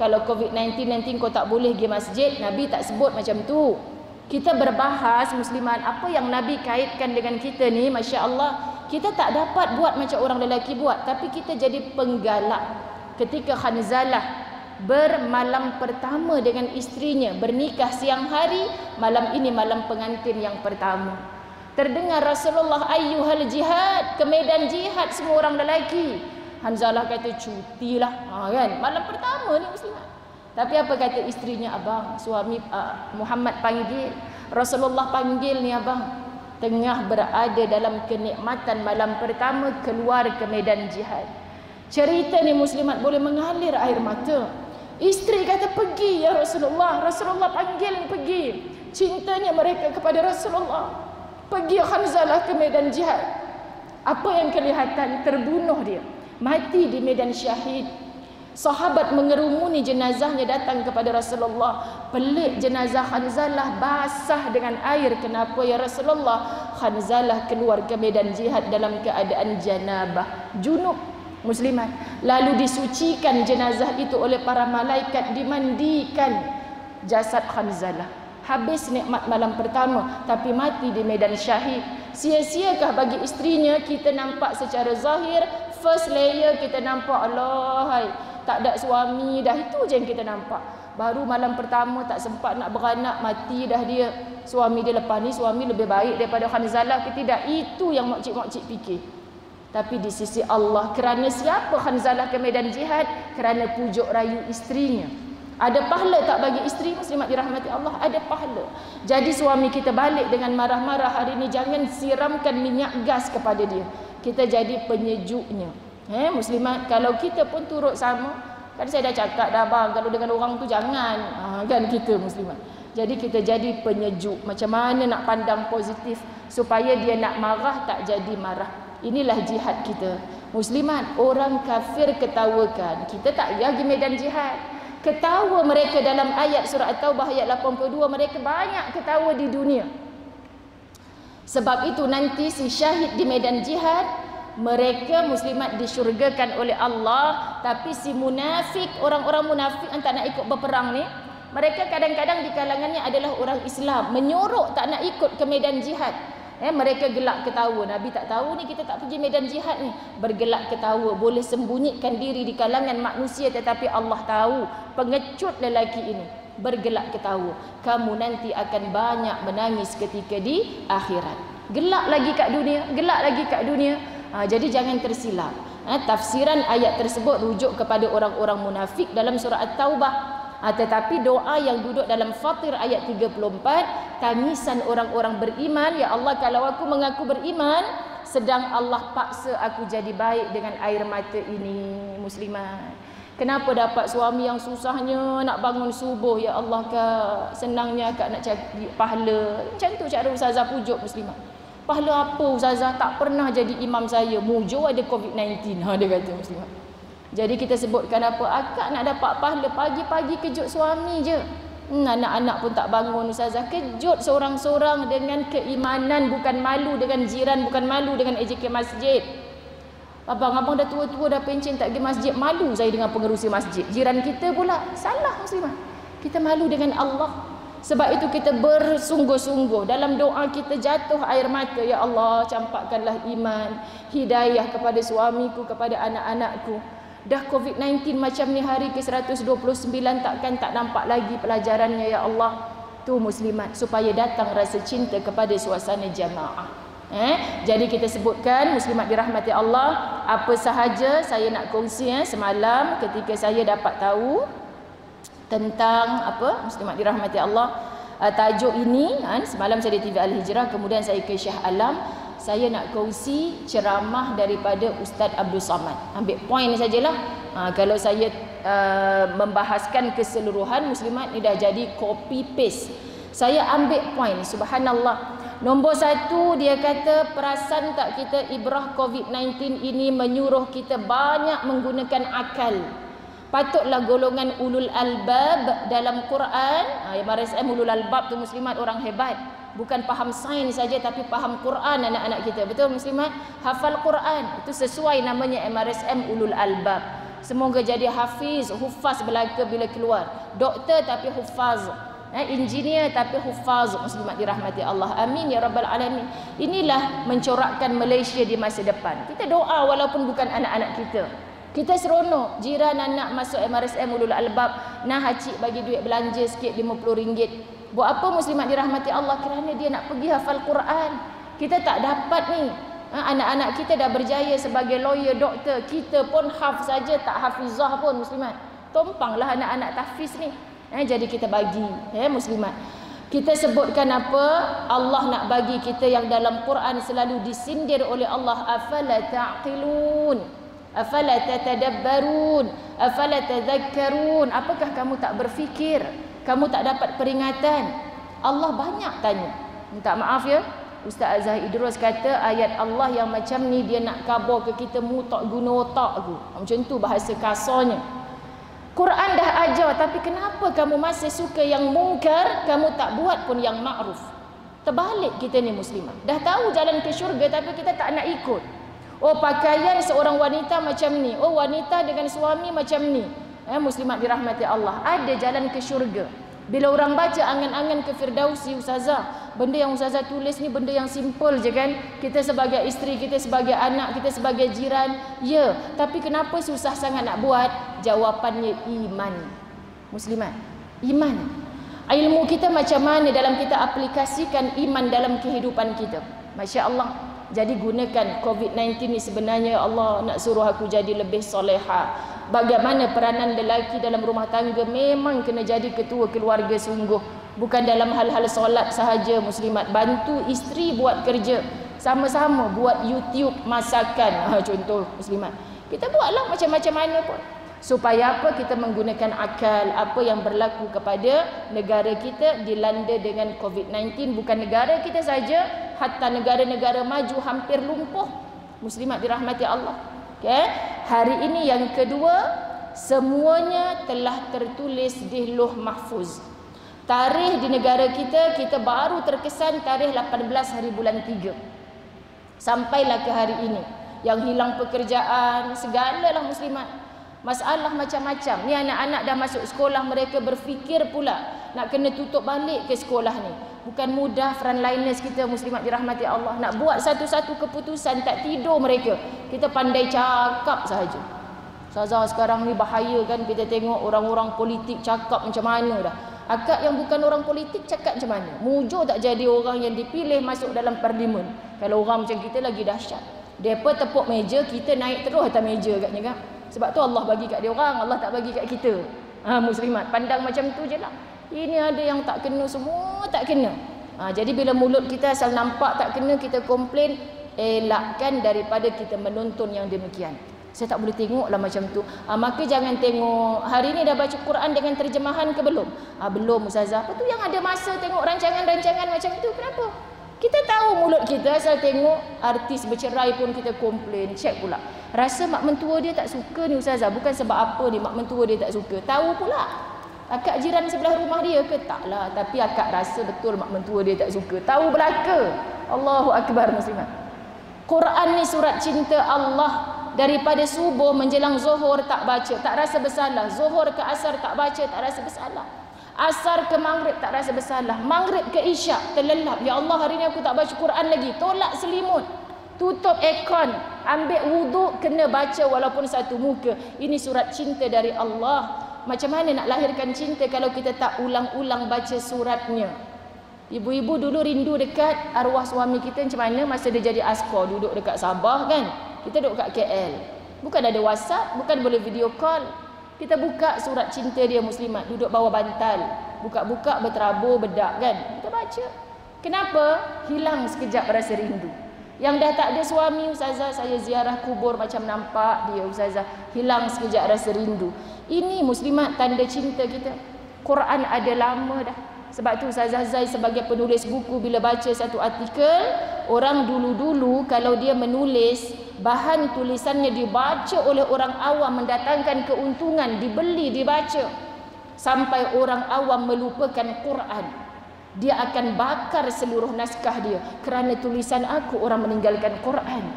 kalau COVID-19 nanti kau tak boleh pergi masjid. Nabi tak sebut macam tu. Kita berbahas muslimat apa yang Nabi kaitkan dengan kita ni. Masya Allah, kita tak dapat buat macam orang lelaki buat, tapi kita jadi penggalak. Ketika Hanzalah bermalam pertama dengan isterinya, bernikah siang hari, malam ini malam pengantin yang pertama. Terdengar Rasulullah, ayyuhal jihad, ke medan jihad semua orang lelaki. Hanzalah kata cutilah, kan? Malam pertama ni muslimat. Tapi apa kata isterinya? Abang, suami Muhammad panggil, Rasulullah panggil ni abang. Tengah berada dalam kenikmatan malam pertama, keluar ke medan jihad. Cerita ni muslimat boleh mengalir air mata. Isteri kata pergi ya Rasulullah. Rasulullah panggil ni pergi. Cintanya mereka kepada Rasulullah. Pergi Hanzalah ke medan jihad. Apa yang kelihatan? Terbunuh dia. Mati di medan syahid. Sahabat mengerumuni jenazahnya datang kepada Rasulullah. Pelik jenazah Hanzalah basah dengan air. Kenapa ya Rasulullah? Hanzalah keluar ke medan jihad dalam keadaan janabah, junub. Muslimat, lalu disucikan jenazah itu oleh para malaikat, dimandikan jasad Hanzalah. Habis nikmat malam pertama, tapi mati di medan syahid. Sia-siakah bagi isterinya? Kita nampak secara zahir, first layer kita nampak, Allahai, tak ada suami dah, itu je yang kita nampak. Baru malam pertama tak sempat nak beranak, mati dah dia. Suami dia lepas ni, suami lebih baik daripada Hanzalah ke tidak? Itu yang makcik-makcik fikir. Tapi di sisi Allah, kerana siapa Hanzalah ke medan jihad? Kerana pujuk rayu isterinya. Ada pahala tak bagi isteri? Muslimat dirahmati Allah, ada pahala. Jadi suami kita balik dengan marah-marah hari ni, jangan siramkan minyak gas kepada dia. Kita jadi penyejuknya. Muslimat, kalau kita pun turut sama, kan saya dah cakap dah bang, kalau dengan orang tu jangan, kan kita muslimat. Jadi kita jadi penyejuk. Macam mana nak pandang positif supaya dia nak marah tak jadi marah. Inilah jihad kita. Muslimat, orang kafir ketawakan, kita tak payah pergi medan jihad. Ketawa mereka dalam ayat surah At-Taubah ayat 82, mereka banyak ketawa di dunia. Sebab itu nanti si syahid di medan jihad, mereka muslimat disyurgakan oleh Allah. Tapi si munafik, orang-orang munafik yang tak nak ikut berperang ni, mereka kadang-kadang di kalangannya adalah orang Islam, menyorok tak nak ikut ke medan jihad. Mereka gelak ketawa. Nabi tak tahu ni kita tak pergi medan jihad ni. Bergelak ketawa, boleh sembunyikan diri di kalangan manusia, tetapi Allah tahu. Pengecut lelaki ini bergelak ketawa. Kamu nanti akan banyak menangis ketika di akhirat. Gelak lagi kat dunia, gelak lagi kat dunia. Jadi jangan tersilap. Tafsiran ayat tersebut rujuk kepada orang-orang munafik dalam surah At-Taubah. Tetapi doa yang duduk dalam Fatir ayat 34, tangisan orang-orang beriman, ya Allah, kalau aku mengaku beriman, sedang Allah paksa aku jadi baik dengan air mata ini. Muslimat, kenapa dapat suami yang susahnya nak bangun subuh, ya Allah kak, senangnya kak nak cari pahala. Macam tu cara ustazah pujuk muslimat. Pahala apa ustazah, tak pernah jadi imam saya, mujur ada COVID-19, dia kata muslimat. Jadi kita sebutkan apa? Akak nak dapat pahala, pagi-pagi kejut suami je. Anak-anak pun tak bangun ustazah. Kejut seorang-seorang dengan keimanan, bukan malu dengan jiran, bukan malu dengan ejek masjid. Abang-abang dah tua-tua, dah pencen, tak pergi masjid, malu saya dengan pengerusi masjid. Jiran kita pula salah muslimah. Kita malu dengan Allah. Sebab itu kita bersungguh-sungguh dalam doa kita, jatuh air mata, ya Allah campakkanlah iman, hidayah kepada suamiku, kepada anak-anakku. Dah COVID-19 macam ni, hari ke-129 takkan tak nampak lagi pelajarannya, ya Allah. Tu muslimat, supaya datang rasa cinta kepada suasana jamaah. Jadi kita sebutkan muslimat dirahmati Allah, apa sahaja saya nak kongsi semalam ketika saya dapat tahu tentang apa muslimat dirahmati Allah. Tajuk ini semalam saya di TV Al-Hijrah, kemudian saya ke Shah Alam. Saya nak kongsi ceramah daripada Ustaz Abdul Samad. Ambil poin sajalah. Kalau saya membahaskan keseluruhan muslimat ni dah jadi copy paste. Saya ambil poin. Subhanallah. Nombor 1, dia kata, perasan tak kita ibrah COVID-19 ini menyuruh kita banyak menggunakan akal. Patutlah golongan ulul albab dalam Quran. MRSM ulul albab tu muslimat orang hebat. Bukan faham sains saja tapi faham Quran anak-anak kita. Betul muslimat? Hafal Quran. Itu sesuai namanya MRSM ulul albab. Semoga jadi hafiz, hufaz belaka bila keluar. Doktor tapi hufaz. Engineer tapi hufaz, muslimat dirahmati Allah. Amin ya rabbal alamin. Inilah mencorakkan Malaysia di masa depan. Kita doa walaupun bukan anak-anak kita. Kita seronok jiran anak masuk MRSM ulul albab, nah hacik bagi duit belanja sikit RM50. Buat apa muslimat dirahmati Allah? Kerana dia nak pergi hafal Quran. Kita tak dapat ni. Anak-anak kita dah berjaya sebagai lawyer, doktor. Kita pun hafz saja tak hafizah pun muslimat. Tumpanglah anak-anak tahfiz ni. Jadi kita bagi muslimat. Kita sebutkan apa? Allah nak bagi kita yang dalam Quran selalu disindir oleh Allah. Afala ta'qilun, afala tatadabbarun, afala tadhakkarun. Apakah kamu tak berfikir? Kamu tak dapat peringatan? Allah banyak tanya. Minta maaf ya, Ustaz Azhar Idrus kata ayat Allah yang macam ni dia nak khabar ke kita, mu tak guna otak aku. Macam tu bahasa kasarnya. Quran dah ajar, tapi kenapa kamu masih suka yang mungkar, kamu tak buat pun yang ma'ruf? Terbalik kita ni muslimah. Dah tahu jalan ke syurga tapi kita tak nak ikut. Oh, pakaian seorang wanita macam ni. Oh, wanita dengan suami macam ni. Muslimat dirahmati Allah. Ada jalan ke syurga. Bila orang baca angan-angan ke Firdausi, Ustazah, benda yang Ustazah tulis ni benda yang simple je kan? Kita sebagai isteri, kita sebagai anak, kita sebagai jiran. Ya, tapi kenapa susah sangat nak buat? Jawapannya iman. Muslimat, iman. Ilmu kita macam mana dalam kita aplikasikan iman dalam kehidupan kita. Masya Allah. Jadi gunakan COVID-19 ni sebenarnya Allah nak suruh aku jadi lebih soleha. Bagaimana peranan lelaki dalam rumah tangga, memang kena jadi ketua keluarga sungguh. Bukan dalam hal-hal solat sahaja muslimat. Bantu isteri buat kerja. Sama-sama buat YouTube masakan. Contoh muslimat. Kita buatlah macam-macam mana pun. Supaya apa? Kita menggunakan akal. Apa yang berlaku kepada negara kita dilanda dengan COVID-19. Bukan negara kita saja, hatta negara-negara maju hampir lumpuh. Muslimat dirahmati Allah. Okay? Hari ini yang kedua, semuanya telah tertulis di Lauh Mahfuz. Tarikh di negara kita, kita baru terkesan tarikh 18 hari bulan 3. Sampailah ke hari ini. Yang hilang pekerjaan, segalalah muslimat. Masalah macam-macam. Ni anak-anak dah masuk sekolah, mereka berfikir pula nak kena tutup balik ke sekolah ni. Bukan mudah frontliners kita muslimat dirahmati Allah. Nak buat satu-satu keputusan, tak tidur mereka. Kita pandai cakap sahaja. Ustazah sekarang ni bahaya kan, kita tengok orang-orang politik cakap macam mana dah. Akak yang bukan orang politik cakap macam mana? Mujur tak jadi orang yang dipilih masuk dalam parlimen. Kalau orang macam kita lagi dahsyat. Depa tepuk meja, kita naik terus atas meja katnya kan. Sebab tu Allah bagi kat dia orang, Allah tak bagi kat kita. Muslimat, pandang macam tu je lah. Ini ada yang tak kena, semua tak kena. Jadi bila mulut kita asal nampak tak kena, kita komplain, elakkan daripada kita menonton yang demikian. Saya tak boleh tengok lah macam tu. Maka jangan tengok. Hari ni dah baca Quran dengan terjemahan ke belum? Belum Ustazah. Apa tu yang ada masa tengok rancangan-rancangan macam tu? Kenapa? Kita tahu mulut kita asal tengok artis bercerai pun kita komplain. Check pula. Rasa mak mentua dia tak suka ni Ustazah. Bukan sebab apa ni mak mentua dia tak suka. Tahu pula. Akak jiran sebelah rumah dia ke? Taklah. Tapi akak rasa betul mak mentua dia tak suka. Tahu belaka. Allahu Akbar muslimat. Quran ni surat cinta Allah. Daripada subuh menjelang zuhur tak baca, tak rasa bersalah. Zuhur ke asar tak baca, tak rasa bersalah. Asar ke maghrib tak rasa bersalah. Maghrib ke isyak terlelap. Ya Allah, hari ni aku tak baca Quran lagi. Tolak selimut. Tutup aircon. Ambil wuduk, kena baca walaupun satu muka. Ini surat cinta dari Allah. Macam mana nak lahirkan cinta kalau kita tak ulang-ulang baca suratnya? Ibu-ibu dulu rindu dekat arwah suami kita macam mana masa dia jadi askar, duduk dekat Sabah kan? Kita duduk kat KL. Bukan ada WhatsApp, bukan boleh video call. Kita buka surat cinta dia muslimat, duduk bawah bantal. Buka-buka berterabur bedak kan? Kita baca. Kenapa? Hilang sekejap rasa rindu. Yang dah tak ada suami, Ustazah, saya ziarah kubur macam nampak dia Ustazah. Hilang sekejap rasa rindu. Ini muslimat tanda cinta kita. Quran ada lama dah. Sebab tu Ustazah Zai sebagai penulis buku bila baca satu artikel, orang dulu-dulu kalau dia menulis, bahan tulisannya dibaca oleh orang awam, mendatangkan keuntungan, dibeli, dibaca, sampai orang awam melupakan Quran. Dia akan bakar seluruh naskah dia kerana tulisan aku orang meninggalkan Quran.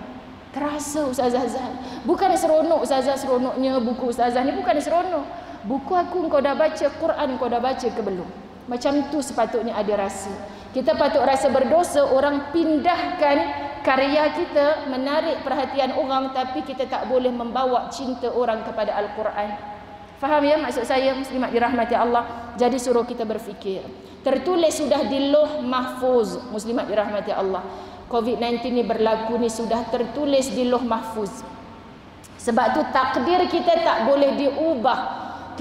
Terasa Ustazah Zan. Bukan seronok Ustazah, seronoknya buku Ustazah ni bukan seronok. Buku aku kau dah baca, Quran kau dah baca ke belum? Macam tu sepatutnya ada rasa. Kita patut rasa berdosa orang pindahkan karya kita, menarik perhatian orang, tapi kita tak boleh membawa cinta orang kepada Al-Quran. Faham ya maksud saya, muslimat dirahmati Allah? Jadi suruh kita berfikir. Tertulis sudah di Lauh Mahfuz, muslimat dirahmati Allah. COVID-19 ni berlaku ni sudah tertulis di Lauh Mahfuz. Sebab tu takdir kita tak boleh diubah,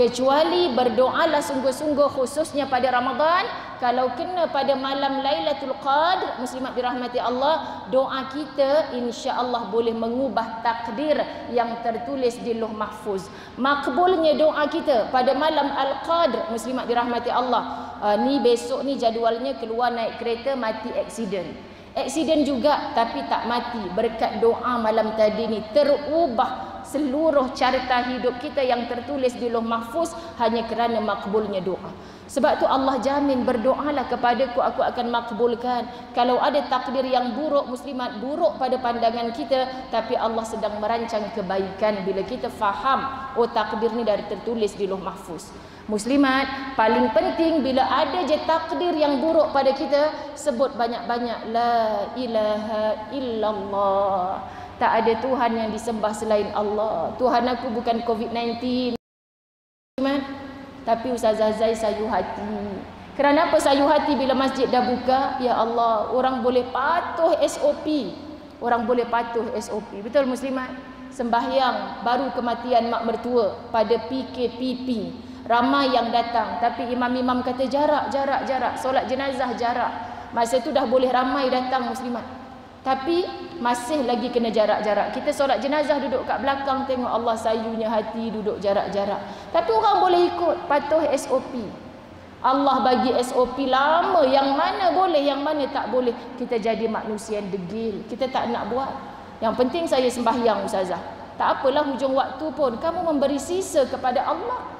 kecuali berdoalah sungguh-sungguh, khususnya pada Ramadan. Kalau kena pada malam Lailatul Qadr, muslimat dirahmati Allah, doa kita insya-Allah boleh mengubah takdir yang tertulis di Lauh Mahfuz. Makbulnya doa kita pada malam Al-Qadr, muslimat dirahmati Allah. Ni besok ni jadualnya keluar naik kereta, mati aksiden juga, tapi tak mati berkat doa malam tadi ni. Terubah seluruh carta hidup kita yang tertulis di Lauh Mahfuz hanya kerana makbulnya doa. Sebab tu Allah jamin, berdoalah kepadaku, aku akan makbulkan. Kalau ada takdir yang buruk, muslimat, buruk pada pandangan kita, tapi Allah sedang merancang kebaikan bila kita faham, oh takdir ni dah tertulis di Lauh Mahfuz. Muslimat, paling penting bila ada je takdir yang buruk pada kita, sebut banyak-banyak la ilaha illallah. Tak ada Tuhan yang disembah selain Allah. Tuhan aku bukan COVID-19, tapi Ustazah Zai sayu hati. Kerana apa sayu hati bila masjid dah buka? Ya Allah, orang boleh patuh SOP. Orang boleh patuh SOP. Betul muslimat? Sembahyang baru kematian mak mertua pada PKPP. Ramai yang datang, tapi imam-imam kata jarak. Solat jenazah jarak. Masa tu dah boleh ramai datang muslimat, tapi masih lagi kena jarak-jarak. Kita solat jenazah duduk kat belakang, tengok Allah sayunya hati, duduk jarak-jarak. Tapi orang boleh ikut, patuh SOP. Allah bagi SOP lama, yang mana boleh, yang mana tak boleh. Kita jadi manusia yang degil, kita tak nak buat. Yang penting saya sembahyang Ustazah. Tak apalah hujung waktu pun kamu memberi sisa kepada Allah.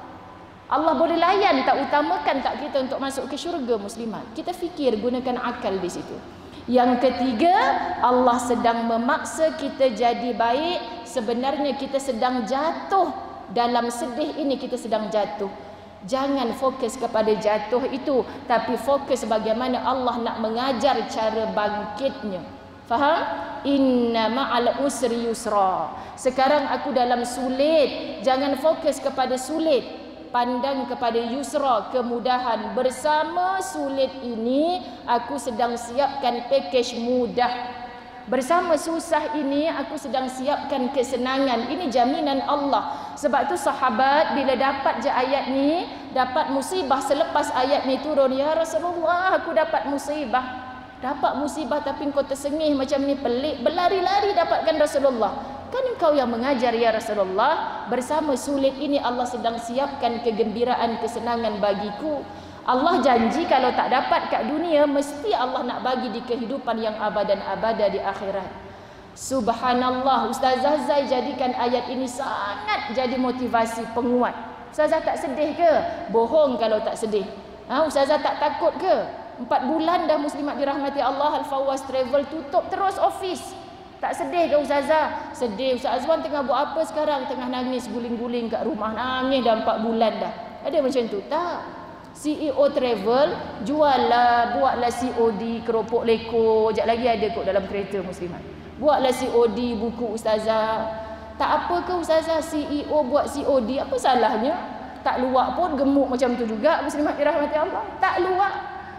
Allah boleh layan, tak utamakan tak kita untuk masuk ke syurga muslimat. Kita fikir, gunakan akal di situ. Yang ketiga, Allah sedang memaksa kita jadi baik. Sebenarnya kita sedang jatuh. Dalam sedih ini kita sedang jatuh. Jangan fokus kepada jatuh itu, tapi fokus bagaimana Allah nak mengajar cara bangkitnya. Faham? Inna ma'al usri yusra. Sekarang aku dalam sulit. Jangan fokus kepada sulit, pandang kepada yusra, kemudahan. Bersama sulit ini aku sedang siapkan pakej mudah. Bersama susah ini aku sedang siapkan kesenangan. Ini jaminan Allah. Sebab tu sahabat bila dapat je ayat ni, dapat musibah selepas ayat ni turun, ya Rasulullah, aku dapat musibah. Dapat musibah tapi kau tersengih macam ni, pelik, berlari-lari dapatkan Rasulullah. Kan engkau yang mengajar ya Rasulullah. Bersama sulit ini Allah sedang siapkan kegembiraan, kesenangan bagiku. Allah janji kalau tak dapat kat dunia, mesti Allah nak bagi di kehidupan yang abadan abada di akhirat. Subhanallah, Ustazah Zai jadikan ayat ini sangat jadi motivasi penguat. Ustazah tak sedih ke? Bohong kalau tak sedih. Ustazah tak takut ke? 4 bulan dah muslimat dirahmati Allah, Al-Fawaz Travel tutup terus office. Tak sedih ke Ustazah? Sedih. Ustaz Azwan tengah buat apa sekarang? Tengah nangis guling-guling kat rumah. Nangis dah 4 bulan dah. Ada macam tu? Tak. CEO Travel jual buatlah COD keropok leko. Sekejap lagi ada kot dalam kereta muslimat. Buatlah COD buku Ustazah. Tak apa ke Ustazah CEO buat COD? Apa salahnya? Tak luak pun gemuk macam tu juga muslimat dirahmati Allah. Tak luak.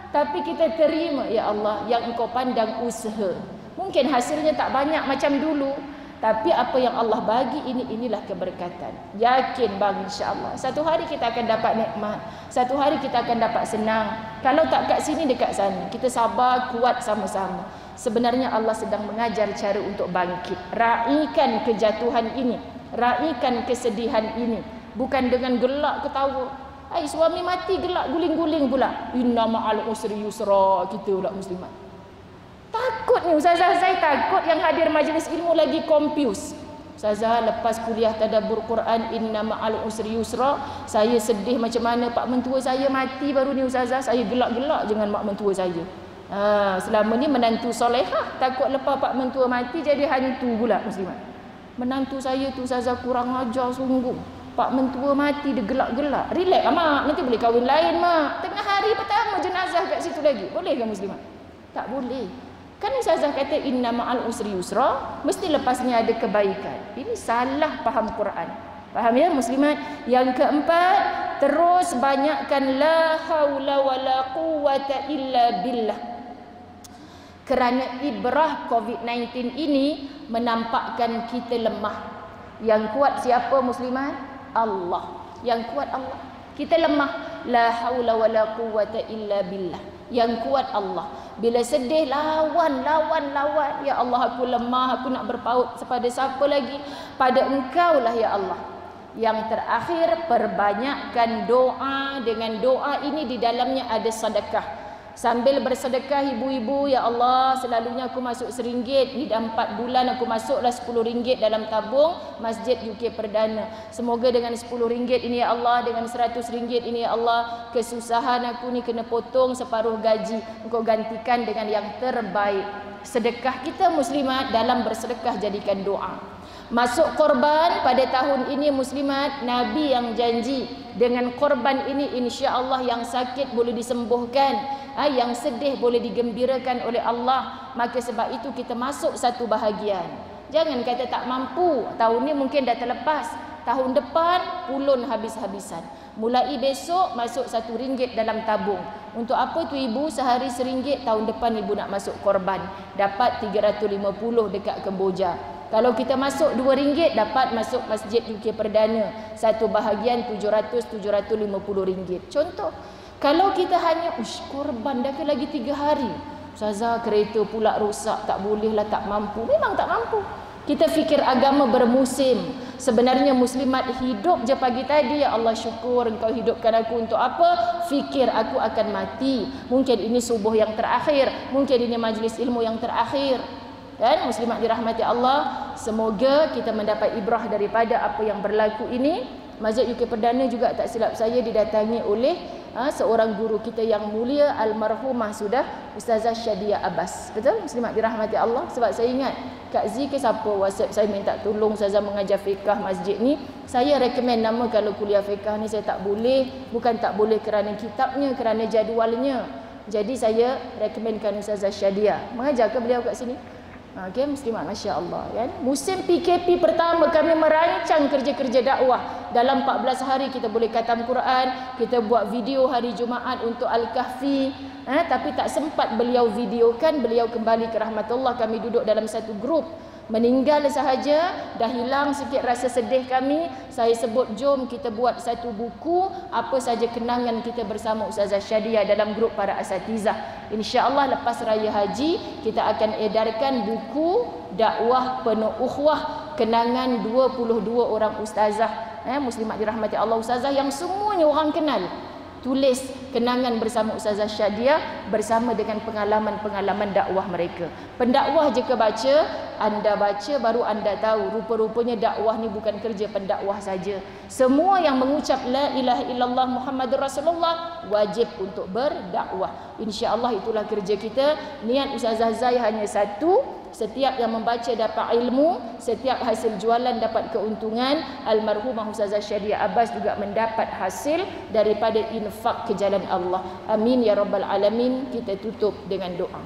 Tapi kita terima, ya Allah, yang engkau pandang usaha. Mungkin hasilnya tak banyak macam dulu, tapi apa yang Allah bagi inilah keberkatan. Yakin bang, insya-Allah satu hari kita akan dapat nikmat, satu hari kita akan dapat senang. Kalau tak kat sini, dekat sana. Kita sabar, kuat sama-sama. Sebenarnya Allah sedang mengajar cara untuk bangkit. Raikan kejatuhan ini, raikan kesedihan ini, bukan dengan gelak ketawa. Suami mati gelak guling-guling pula. Inna ma'al usri yusra, kita pula muslimat. Takut Takut ni Ustazah, saya takut yang hadir majlis ilmu lagi confused. Ustazah, lepas kuliah tadabbur Quran inna ma'al usri yusra, saya sedih macam mana pak mentua saya mati baru ni Ustazah, saya gelak-gelak dengan mak mentua saya. Selama ni menantu solehah, takut lepas pak mentua mati jadi hantu pula muslimat. Menantu saya tu Ustazah kurang ajar sungguh. Pak mentua mati dia gelak-gelak. Relax lah mak, nanti boleh kahwin lain mak. Tengah hari pertama jenazah kat situ lagi. Boleh ke muslimat? Tak boleh. Kan Ustazah kata inna ma'al usri yusra, mesti lepas ni ada kebaikan. Ini salah faham Quran. Faham ya muslimat? Yang keempat, terus banyakkan la haula wala quwwata illa billah. Kerana ibrah COVID-19 ini menampakkan kita lemah. Yang kuat siapa muslimat? Allah. Yang kuat Allah. Kita lemah. La haula wala quwwata illa billah. Yang kuat Allah. Bila sedih lawan. Ya Allah, aku lemah, aku nak berpaut kepada siapa lagi? Pada Engkau lah ya Allah. Yang terakhir, perbanyakkan doa. Dengan doa ini di dalamnya ada sedekah. Sambil bersedekah ibu-ibu, ya Allah, selalunya aku masuk RM1. Ni dah 4 bulan aku masuklah RM10 dalam tabung Masjid UK Perdana. Semoga dengan RM10 ini ya Allah, dengan RM100 ini ya Allah, kesusahan aku ni kena potong separuh gaji. Engkau gantikan dengan yang terbaik. Sedekah kita muslimat, dalam bersedekah jadikan doa. Masuk korban pada tahun ini muslimat, Nabi yang janji dengan korban ini insya-Allah yang sakit boleh disembuhkan, yang sedih boleh digembirakan oleh Allah. Maka sebab itu kita masuk satu bahagian. Jangan kata tak mampu, tahun ni mungkin dah terlepas, tahun depan pulun habis-habisan. Mulai besok masuk RM1 dalam tabung. Untuk apa tu ibu? Sehari RM1, tahun depan ibu nak masuk korban, dapat 350 dekat Kemboja. Kalau kita masuk RM2, dapat masuk Masjid UK Perdana. Satu bahagian RM700-750. Contoh. Kalau kita hanya korban dah ke lagi 3 hari. Ustazah, kereta pula rosak, tak boleh lah, tak mampu. Memang tak mampu. Kita fikir agama bermusim. Sebenarnya muslimat hidup je pagi tadi, ya Allah syukur Engkau hidupkan aku untuk apa? Fikir aku akan mati. Mungkin ini subuh yang terakhir, mungkin ini majlis ilmu yang terakhir. Dan muslimat dirahmati Allah, semoga kita mendapat ibrah daripada apa yang berlaku ini. Masjid UK Perdana juga tak silap saya didatangi oleh seorang guru kita yang mulia, almarhumah sudah, Ustazah Syadia Abbas. Betul muslimat dirahmati Allah? Sebab saya ingat Kak Z ke siapa WhatsApp saya minta tolong Ustazah mengajar fiqah masjid ni. Saya recommend nama kalau kuliah fiqah ni saya tak boleh. Bukan tak boleh kerana kitabnya, kerana jadualnya. Jadi saya recommendkan Ustazah Syadia. Mengajar ke beliau kat sini? Okay, muslimat, Masya Allah kan? Musim PKP pertama kami merancang kerja-kerja dakwah. Dalam 14 hari kita boleh khatam Quran, kita buat video hari Jumaat untuk Al-Kahfi, tapi tak sempat beliau videokan. Beliau kembali ke rahmatullah, kami duduk dalam satu grup. Meninggal sahaja, dah hilang sikit rasa sedih kami. Saya sebut jom kita buat satu buku, apa saja kenangan kita bersama Ustazah Syadia dalam grup para asatizah. InsyaAllah lepas Raya Haji kita akan edarkan buku dakwah penuh ukhuwah, kenangan 22 orang ustazah, muslimat dirahmati Allah, ustazah yang semuanya orang kenal. Tulis kenangan bersama Ustazah Syadia bersama dengan pengalaman-pengalaman dakwah mereka. Pendakwah jika baca, anda baca baru anda tahu rupa-rupanya dakwah ni bukan kerja pendakwah saja. Semua yang mengucap la ilaha illallah Muhammadur Rasulullah wajib untuk berdakwah. Insya-Allah itulah kerja kita. Niat Ustazah Zai hanya satu, setiap yang membaca dapat ilmu, setiap hasil jualan dapat keuntungan. Almarhumah Ustazah Syadia Abbas juga mendapat hasil daripada infak ke jalan Allah. Amin ya rabbal alamin. Kita tutup dengan doa.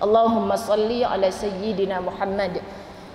Allahumma salli ala sayyidina Muhammad.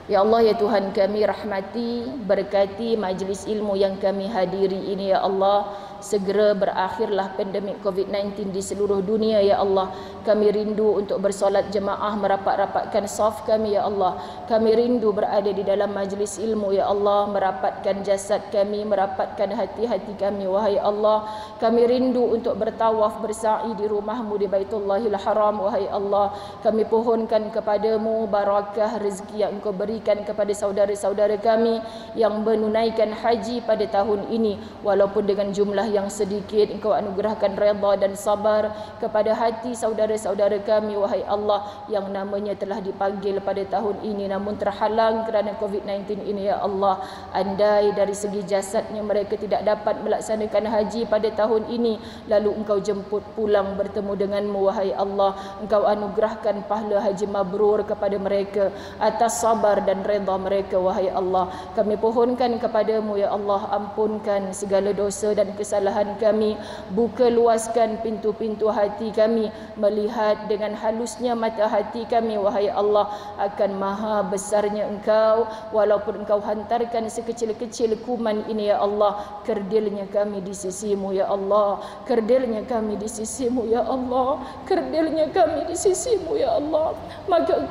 Ya Allah, ya Tuhan kami, rahmati, berkati majlis ilmu yang kami hadiri ini ya Allah. Segera berakhirlah pandemik COVID-19 di seluruh dunia ya Allah. Kami rindu untuk bersolat jemaah, merapat-rapatkan saf kami ya Allah. Kami rindu berada di dalam majlis ilmu ya Allah, merapatkan jasad kami, merapatkan hati-hati kami wahai Allah. Kami rindu untuk bertawaf bersa'i di rumahmu di Baitullahil Haram wahai Allah. Kami pohonkan kepadamu barakah rezeki yang Engkau berikan kepada saudara-saudara kami yang menunaikan haji pada tahun ini, walaupun dengan jumlah jumlah yang sedikit Engkau anugerahkan redha dan sabar kepada hati saudara-saudara kami, wahai Allah, yang namanya telah dipanggil pada tahun ini namun terhalang kerana COVID-19 ini, ya Allah. Andai dari segi jasadnya mereka tidak dapat melaksanakan haji pada tahun ini, lalu Engkau jemput pulang bertemu denganmu, wahai Allah, Engkau anugerahkan pahala haji mabrur kepada mereka atas sabar dan redha mereka, wahai Allah. Kami pohonkan kepadamu, ya Allah, ampunkan segala dosa dan kesalahan kami, buka luaskan pintu-pintu hati kami, melihat dengan halusnya mata hati kami, wahai Allah, akan maha besarnya Engkau. Walaupun Engkau hantarkan sekecil-kecil kuman ini, ya Allah, kerdilnya kami di sisimu, ya Allah, kerdilnya kami di sisimu, ya Allah, kerdilnya kami di sisimu, ya Allah. Maka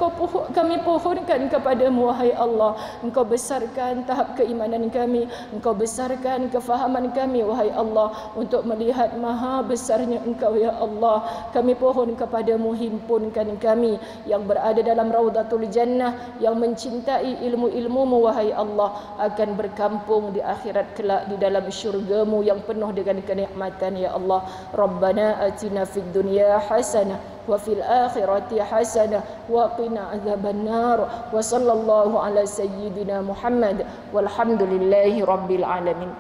kami pohonkan kepadamu, wahai Allah, Engkau besarkan tahap keimanan kami, Engkau besarkan kefahaman kami, wahai Allah, untuk melihat maha besarnya Engkau, ya Allah. Kami pohon kepadamu, himpunkan kami yang berada dalam Raudatul Jannah, yang mencintai ilmu-ilmumu, wahai Allah, akan berkampung di akhirat kelak di dalam syurgamu yang penuh dengan kenikmatan, ya Allah. Rabbana atina fid dunya hasanah wa fil akhirati hasanah wa qina adzabannar, wa sallallahu ala sayyidina Muhammad walhamdulillahi rabbil alamin.